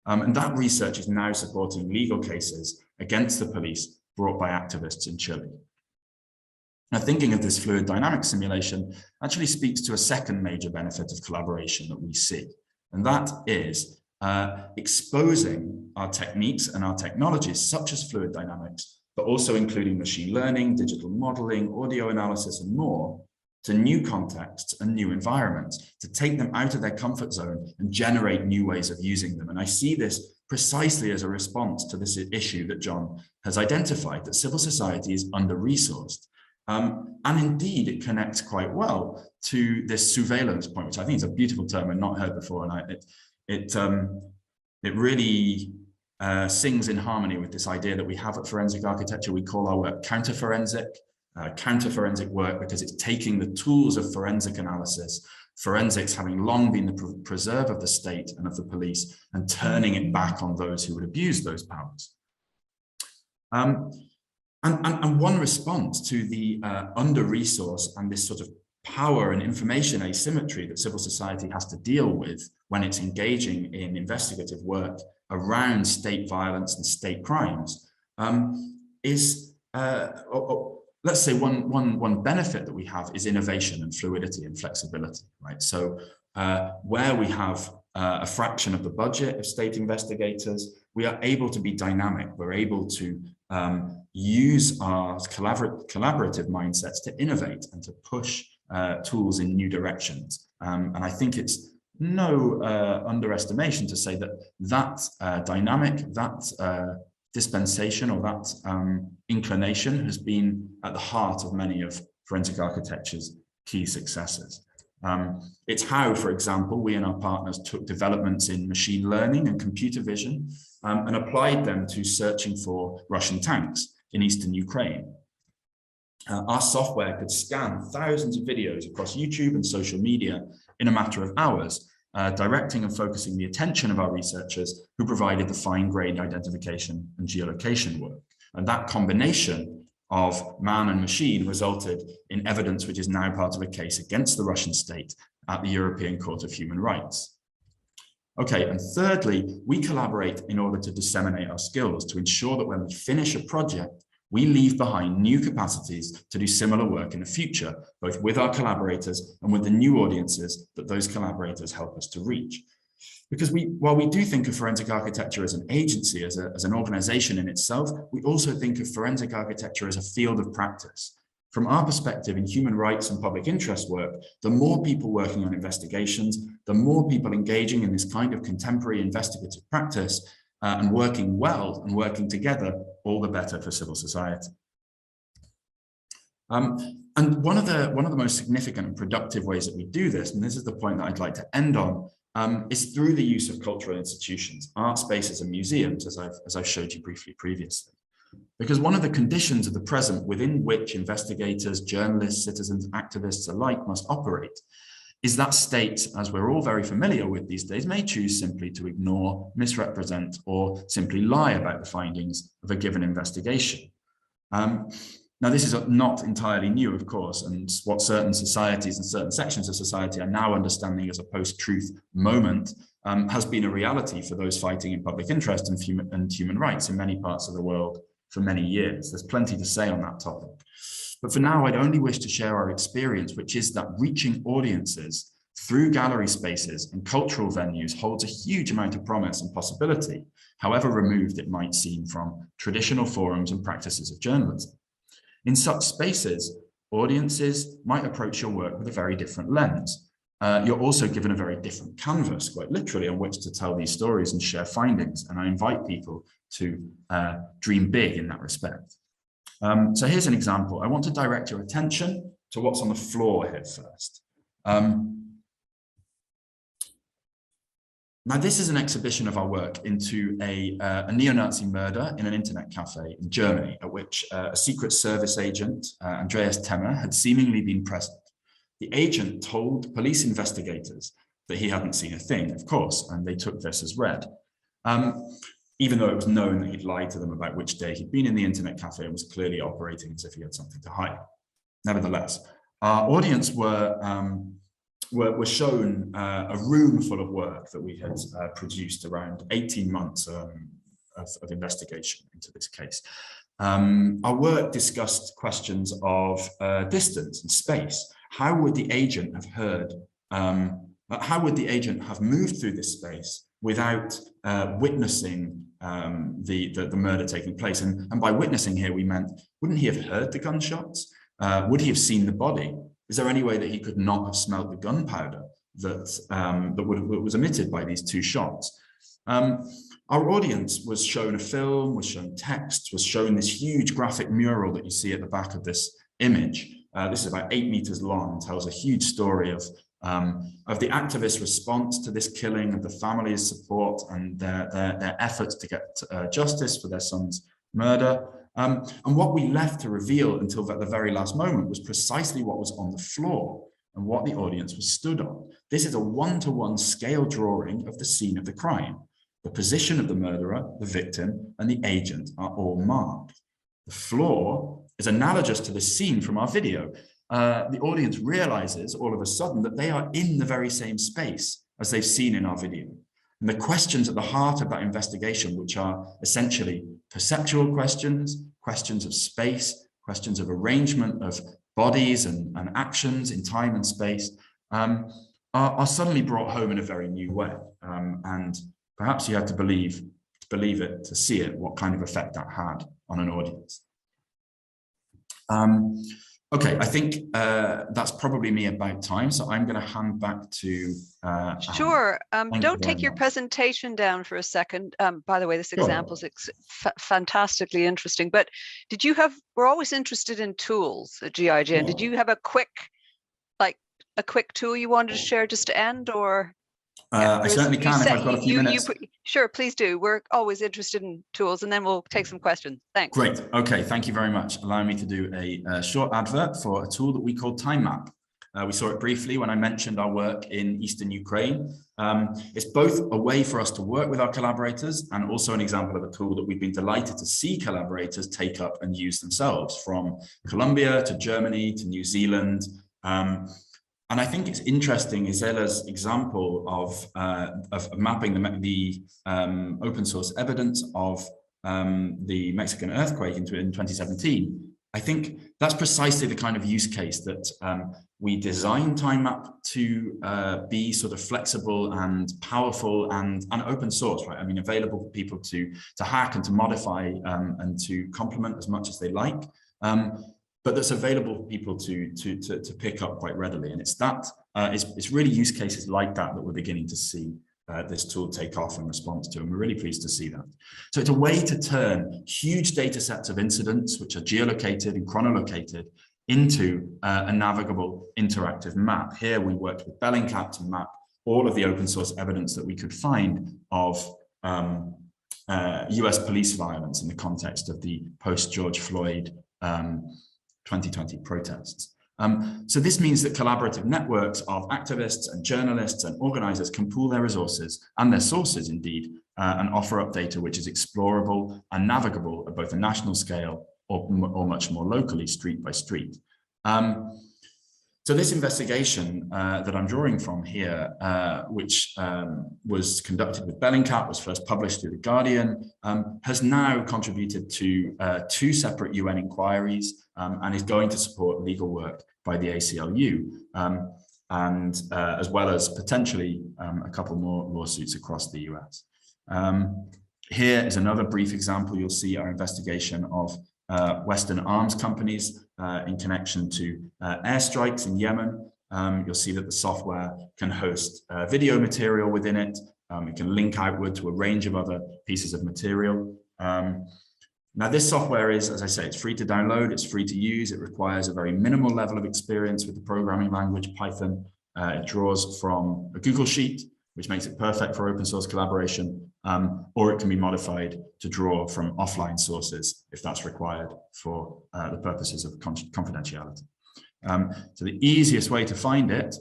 [SPEAKER 4] And that research is now supporting legal cases against the police brought by activists in Chile. Now, thinking of this fluid dynamics simulation actually speaks to a second major benefit of collaboration that we see, and that is exposing our techniques and our technologies, such as fluid dynamics, but also including machine learning, digital modeling, audio analysis, and more, to new contexts and new environments, to take them out of their comfort zone and generate new ways of using them. And I see this precisely as a response to this issue that John has identified, that civil society is under-resourced. And indeed, it connects quite well to this surveillance point, which I think is a beautiful term I've not heard before. And it really sings in harmony with this idea that we have at Forensic Architecture. We call our work counter-forensic work because it's taking the tools of forensic analysis, forensics having long been the preserve of the state and of the police, and turning it back on those who would abuse those powers. And one response to the under-resource and this sort of power and information asymmetry that civil society has to deal with when it's engaging in investigative work around state violence and state crimes is let's say one benefit that we have is innovation and fluidity and flexibility, right? So where we have a fraction of the budget of state investigators, we are able to be dynamic. We're able to use our collaborative mindsets to innovate and to push tools in new directions. And I think it's no underestimation to say that that dynamic, that dispensation or that inclination has been at the heart of many of forensic architecture's key successes. It's how, for example, we and our partners took developments in machine learning and computer vision and applied them to searching for Russian tanks in eastern Ukraine. Our software could scan thousands of videos across YouTube and social media in a matter of hours, directing and focusing the attention of our researchers who provided the fine-grained identification and geolocation work. And that combination of man and machine resulted in evidence which is now part of a case against the Russian state at the European Court of Human Rights. Okay, and thirdly, we collaborate in order to disseminate our skills to ensure that when we finish a project, we leave behind new capacities to do similar work in the future, both with our collaborators and with the new audiences that those collaborators help us to reach. Because while we do think of forensic architecture as an agency, as an organization in itself, we also think of forensic architecture as a field of practice. From our perspective in human rights and public interest work, the more people working on investigations, the more people engaging in this kind of contemporary investigative practice and working well and working together, all the better for civil society. And one of the most significant and productive ways that we do this, and this is the point that I'd like to end on, is through the use of cultural institutions, art spaces and museums, as I've showed you briefly previously. Because one of the conditions of the present within which investigators, journalists, citizens, activists alike must operate is that states, as we're all very familiar with these days, may choose simply to ignore, misrepresent, or simply lie about the findings of a given investigation. Now, this is not entirely new, of course, and what certain societies and certain sections of society are now understanding as a post-truth moment has been a reality for those fighting in public interest and human rights in many parts of the world for many years. There's plenty to say on that topic. But for now, I'd only wish to share our experience, which is that reaching audiences through gallery spaces and cultural venues holds a huge amount of promise and possibility, however removed it might seem from traditional forums and practices of journalism. In such spaces, audiences might approach your work with a very different lens. You're also given a very different canvas, quite literally, on which to tell these stories and share findings. And I invite people to dream big in that respect. So here's an example. I want to direct your attention to what's on the floor here first. Now, this is an exhibition of our work into a neo-Nazi murder in an internet cafe in Germany, at which a Secret Service agent, Andreas Temmer, had seemingly been present. The agent told police investigators that he hadn't seen a thing, of course, and they took this as read. Even though it was known that he'd lied to them about which day he'd been in the internet cafe and was clearly operating as if he had something to hide. Nevertheless, our audience were shown a room full of work that we had produced around 18 months of investigation into this case. Our work discussed questions of distance and space. How would the agent have heard? How would the agent have moved through this space without witnessing the murder taking place? And by witnessing here, we meant, wouldn't he have heard the gunshots? Would he have seen the body? Is there any way that he could not have smelled the gunpowder that was emitted by these two shots? Our audience was shown a film, was shown text, was shown this huge graphic mural that you see at the back of this image. This is about 8 meters long and tells a huge story of the activists' response to this killing, of the family's support and their efforts to get justice for their son's murder. And what we left to reveal until the very last moment was precisely what was on the floor and what the audience was stood on. This is a one-to-one scale drawing of the scene of the crime. The position of the murderer, the victim, and the agent are all marked. The floor is analogous to the scene from our video. The audience realizes all of a sudden that they are in the very same space as they've seen in our video. And the questions at the heart of that investigation, which are essentially perceptual questions, questions of space, questions of arrangement of bodies and actions in time and space, are suddenly brought home in a very new way. And perhaps you have to believe it to see it, what kind of effect that had on an audience. Okay, I think that's probably me about time, so I'm going to hand back to
[SPEAKER 1] Sure. Don't take your presentation down for a second. By the way, this example is fantastically interesting. But did you have? We're always interested in tools at GIJ. And did you have a quick tool you wanted to share just to end, or?
[SPEAKER 4] I certainly can if I've got a few minutes.
[SPEAKER 1] Sure, please do. We're always interested in tools, and then we'll take some questions. Thanks.
[SPEAKER 4] Great. Okay, thank you very much. Allow me to do a short advert for a tool that we call Time Map. We saw it briefly when I mentioned our work in Eastern Ukraine. It's both a way for us to work with our collaborators and also an example of a tool that we've been delighted to see collaborators take up and use themselves, from Colombia to Germany to New Zealand. And I think it's interesting, Isela's example of mapping the open source evidence of the Mexican earthquake in 2017. I think that's precisely the kind of use case that we design Time Map to be sort of flexible and powerful and open source, right? I mean, available for people to hack and to modify and to complement as much as they like. But that's available for people to pick up quite readily. And it's really use cases like that we're beginning to see this tool take off in response to, and we're really pleased to see that. So it's a way to turn huge data sets of incidents, which are geolocated and chronolocated, into a navigable interactive map. Here we worked with Bellingcat to map all of the open source evidence that we could find of US police violence in the context of the post-George Floyd 2020 protests. So this means that collaborative networks of activists and journalists and organizers can pool their resources and their sources indeed, and offer up data which is explorable and navigable at both a national scale or much more locally, street by street. So this investigation that I'm drawing from here, which was conducted with Bellingcat, was first published through The Guardian, has now contributed to 2 separate UN inquiries and is going to support legal work by the ACLU, and as well as potentially a couple more lawsuits across the US. Here is another brief example. You'll see our investigation of Western arms companies in connection to airstrikes in Yemen. You'll see that the software can host video material within it. It can link outward to a range of other pieces of material. Now, this software is, as I say, it's free to download, it's free to use. It requires a very minimal level of experience with the programming language Python. It draws from a Google Sheet, which makes it perfect for open source collaboration, or it can be modified to draw from offline sources if that's required for the purposes of confidentiality. So the easiest way to find it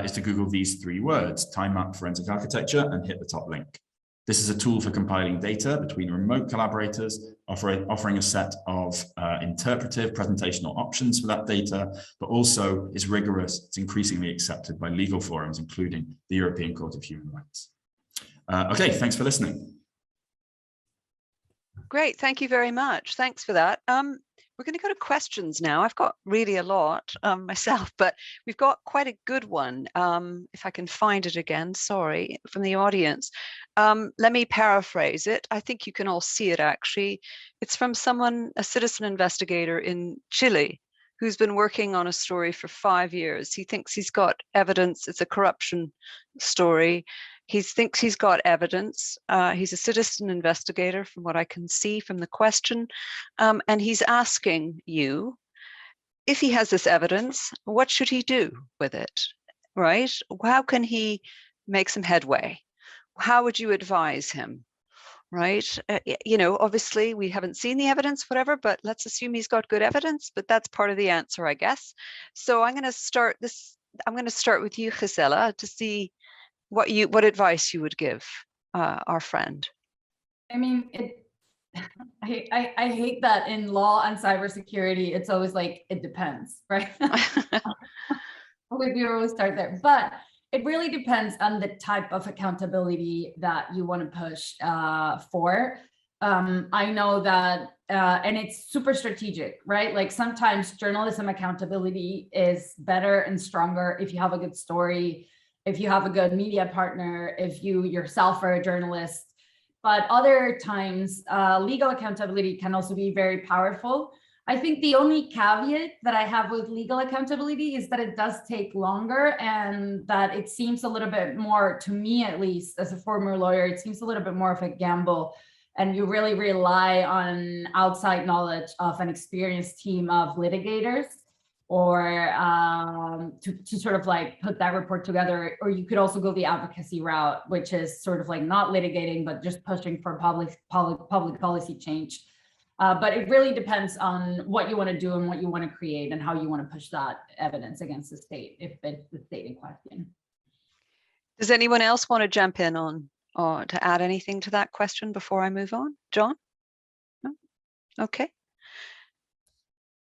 [SPEAKER 4] is to Google these 3 words, Time Map Forensic Architecture, and hit the top link. This is a tool for compiling data between remote collaborators, offering a set of interpretive presentational options for that data, but also is rigorous. It's increasingly accepted by legal forums, including the European Court of Human Rights. Okay, thanks for listening.
[SPEAKER 1] Great, thank you very much. Thanks for that. We're going to go to questions now. I've got really a lot myself, but we've got quite a good one. If I can find it again, sorry, from the audience. Let me paraphrase it. I think you can all see it actually. It's from someone, a citizen investigator in Chile, who's been working on a story for 5 years. He thinks he's got evidence. It's a corruption story. He thinks he's got evidence. He's a citizen investigator from what I can see from the question. And he's asking you, if he has this evidence, what should he do with it, right? How can he make some headway? How would you advise him, right? You know, obviously we haven't seen the evidence, whatever, but let's assume he's got good evidence, but that's part of the answer, I guess. So I'm going to start with you, Gisela, to see what advice you would give our friend.
[SPEAKER 3] I mean, I hate that in law and cybersecurity, it's always like, it depends, right? We always start there, but it really depends on the type of accountability that you want to push for. I know that, and it's super strategic, right? Like sometimes journalism accountability is better and stronger if you have a good story, if you have a good media partner, if you yourself are a journalist. But other times, legal accountability can also be very powerful. I think the only caveat that I have with legal accountability is that it does take longer, and that it seems a little bit more, to me at least, as a former lawyer, it seems a little bit more of a gamble. And you really rely on outside knowledge of an experienced team of litigators, or to sort of like put that report together. Or you could also go the advocacy route, which is sort of like not litigating, but just pushing for public policy change. But it really depends on what you want to do and what you want to create and how you want to push that evidence against the state, if it's the state in question.
[SPEAKER 1] Does anyone else want to jump in on or to add anything to that question before I move on? John? No? Okay.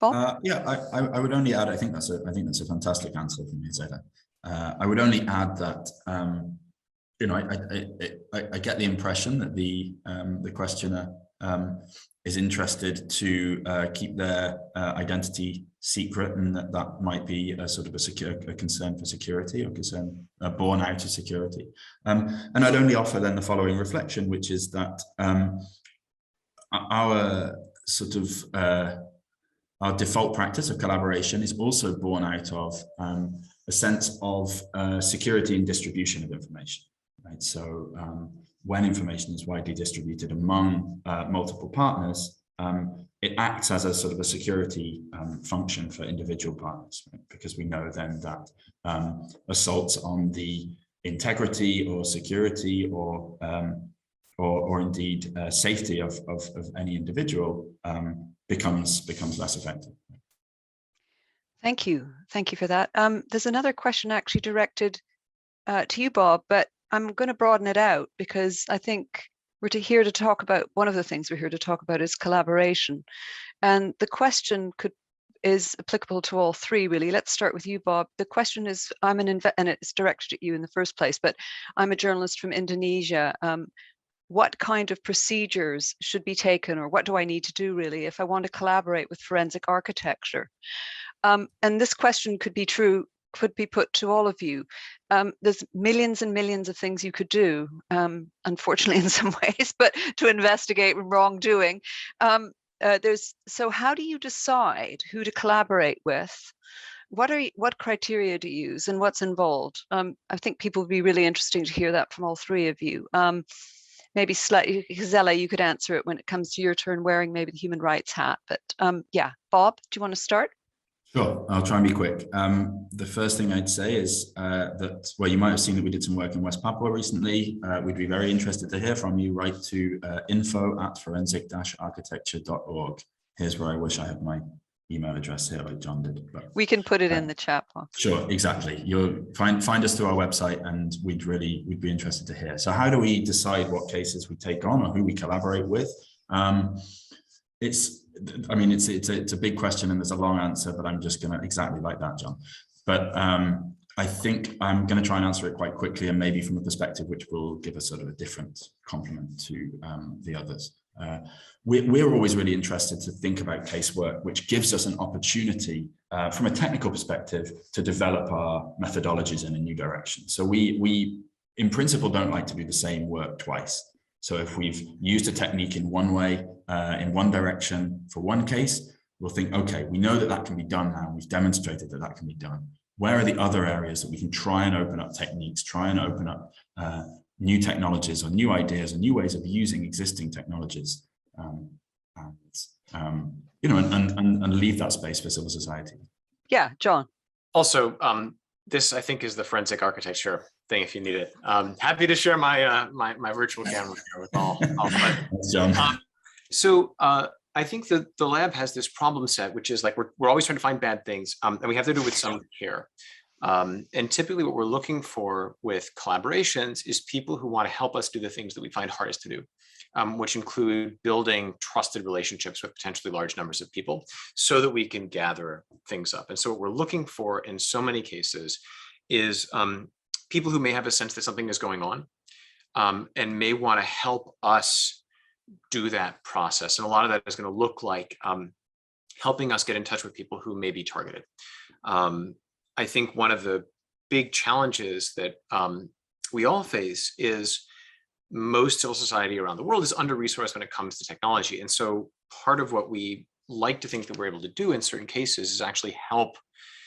[SPEAKER 1] Bob?
[SPEAKER 4] Yeah, I would only add. I think that's a fantastic answer from you, Zeta. I would only add that you know, I get the impression that the questioner is interested to keep their identity secret, and that might be a sort of a concern for security, or concern born out of security. And I'd only offer then the following reflection, which is that our sort of our default practice of collaboration is also born out of a sense of security and distribution of information, right? So when information is widely distributed among multiple partners, it acts as a sort of a security function for individual partners, right? Because we know then that assaults on the integrity or security or indeed safety of any individual becomes less effective.
[SPEAKER 1] Thank you for that. There's another question actually directed to you, Bob, but I'm going to broaden it out because I think here to talk about, one of the things we're here to talk about is collaboration. And the question is applicable to all three, really. Let's start with you, Bob. The question is, and it's directed at you in the first place, but I'm a journalist from Indonesia. What kind of procedures should be taken, or what do I need to do really if I want to collaborate with forensic architecture? And this question could be put to all of you. There's millions and millions of things you could do, unfortunately in some ways, but to investigate wrongdoing. So how do you decide who to collaborate with? What criteria do you use, and what's involved? I think people would be really interesting to hear that from all three of you. Maybe slightly, Gisela, you could answer it when it comes to your turn wearing maybe the human rights hat. But yeah, Bob, do you want to start?
[SPEAKER 4] Sure, I'll try and be quick. The first thing I'd say is that, well, you might have seen that we did some work in West Papua recently. We'd be very interested to hear from you. Write to info@forensic-architecture.org. Here's where I wish I had my email address here, like John did. But,
[SPEAKER 1] we can put it in the chat box. Sure,
[SPEAKER 4] exactly. You'll find us through our website, and we'd be interested to hear. So how do we decide what cases we take on or who we collaborate with? It's a big question, and there's a long answer, but I'm just going to, exactly like that, John. But I think I'm going to try and answer it quite quickly, and maybe from a perspective which will give us sort of a different complement to the others. We're always really interested to think about casework, which gives us an opportunity from a technical perspective to develop our methodologies in a new direction. So we in principle don't like to do the same work twice. So if we've used a technique in one way, in one direction for one case, we'll think, okay, we know that that can be done now. We've demonstrated that that can be done. Where are the other areas that we can try and open up techniques, try and open up new technologies or new ideas and new ways of using existing technologies, and leave that space for civil society.
[SPEAKER 1] Yeah, John.
[SPEAKER 2] Also, this I think is the forensic architecture thing. If you need it, happy to share my my virtual camera here with all.
[SPEAKER 4] Thanks, John.
[SPEAKER 2] I think that the lab has this problem set, which is like we're always trying to find bad things, and we have to do with some care. And typically what we're looking for with collaborations is people who want to help us do the things that we find hardest to do, which include building trusted relationships with potentially large numbers of people so that we can gather things up. And so what we're looking for in so many cases is people who may have a sense that something is going on and may want to help us do that process. And a lot of that is going to look like helping us get in touch with people who may be targeted. I think one of the big challenges that we all face is most civil society around the world is under-resourced when it comes to technology. And so part of what we like to think that we're able to do in certain cases is actually help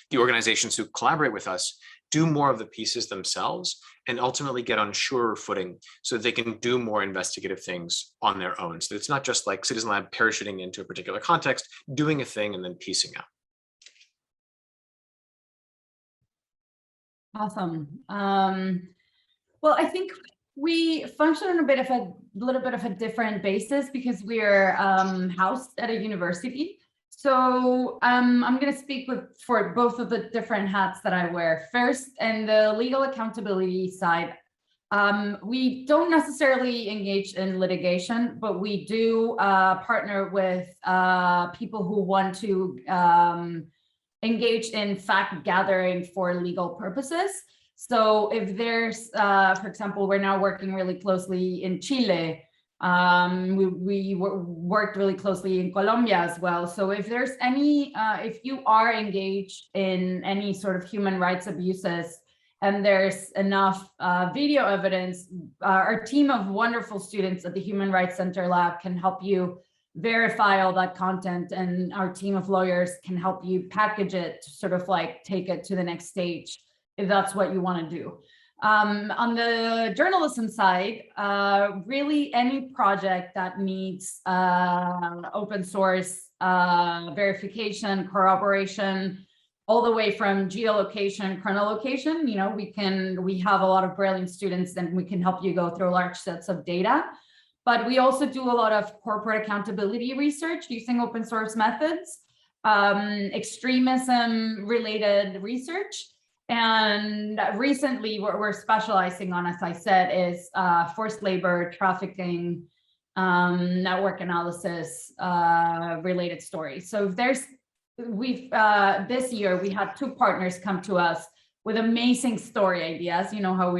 [SPEAKER 2] the organizations who collaborate with us do more of the pieces themselves and ultimately get on surer footing so that they can do more investigative things on their own. So it's not just like Citizen Lab parachuting into a particular context, doing a thing and then piecing out.
[SPEAKER 3] Awesome. Well, I think we function on a little bit of a different basis because we're housed at a university. So I'm going to speak for both of the different hats that I wear. First, in the legal accountability side, We don't necessarily engage in litigation, but we do partner with people who want to engage in fact gathering for legal purposes. So if there's, for example, we're now working really closely in Chile. We worked really closely in Colombia as well. So if there's any, if you are engaged in any sort of human rights abuses, and there's enough video evidence, our team of wonderful students at the Human Rights Center Lab can help you verify all that content, and our team of lawyers can help you package it to sort of like take it to the next stage if that's what you want to do. On the journalism side, really any project that needs open source verification, corroboration, all the way from geolocation, chronolocation, you know, we have a lot of brilliant students and we can help you go through large sets of data. But we also do a lot of corporate accountability research using open source methods, extremism related research. And recently what we're specializing on, as I said, is forced labor, trafficking, network analysis related stories. So if there's this year we had 2 partners come to us with amazing story ideas. You know how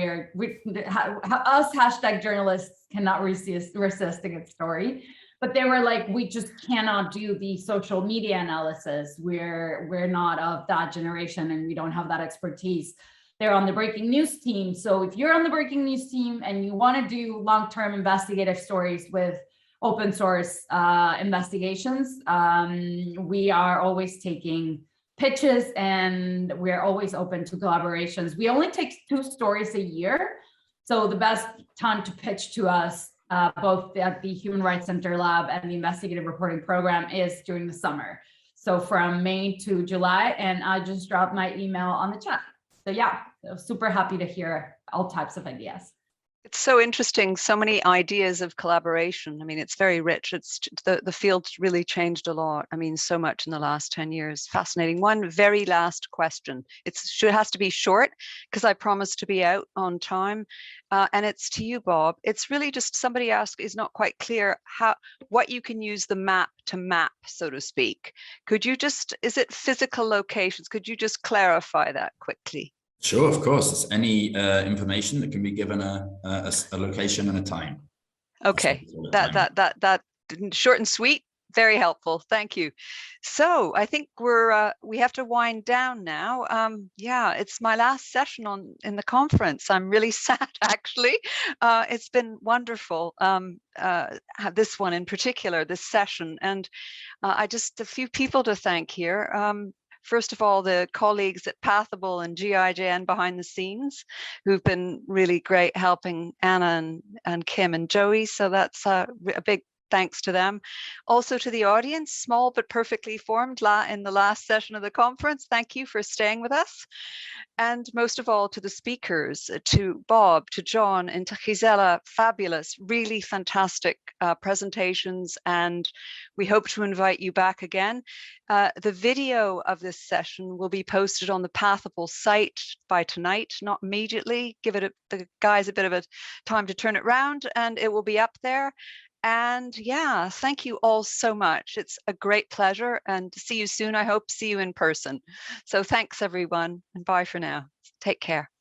[SPEAKER 3] how us hashtag journalists cannot resist a good story, but they were like, we just cannot do the social media analysis. We're not of that generation and we don't have that expertise. They're on the breaking news team. So if you're on the breaking news team and you want to do long-term investigative stories with open source investigations, we are always taking pitches and we're always open to collaborations. We only take 2 stories a year. So the best time to pitch to us, both at the Human Rights Center Lab and the Investigative Reporting Program, is during the summer. So from May to July, and I just dropped my email on the chat. So yeah, super happy to hear all types of ideas.
[SPEAKER 1] It's so interesting, so many ideas of collaboration. I mean, it's very rich. It's the field's really changed a lot. I mean, so much in the last 10 years. Fascinating. One very last question. It has to be short because I promised to be out on time. And it's to you, Bob. It's really just somebody asked, is not quite clear what you can use the map to map, so to speak. Could you just, is it physical locations? Could you just clarify that quickly?
[SPEAKER 4] Sure, of course. It's any information that can be given a location and a time.
[SPEAKER 1] Okay, that short and sweet, very helpful. Thank you. So I think we have to wind down now. Yeah, it's my last session in the conference. I'm really sad, actually. It's been wonderful. This one in particular, this session, and I just a few people to thank here. First of all, the colleagues at Pathable and GIJN behind the scenes, who've been really great helping Anna and Kim and Joey. So that's a big thanks to them. Also to the audience, small but perfectly formed in the last session of the conference. Thank you for staying with us. And most of all to the speakers, to Bob, to John, and to Gisela. Fabulous, really fantastic presentations, and we hope to invite you back again. The video of this session will be posted on the Pathable site by tonight, not immediately. Give the guys a bit of a time to turn it around, and it will be up there. And yeah, thank you all so much. It's a great pleasure, and to see you soon. I hope see you in person. So thanks everyone, and bye for now. Take care.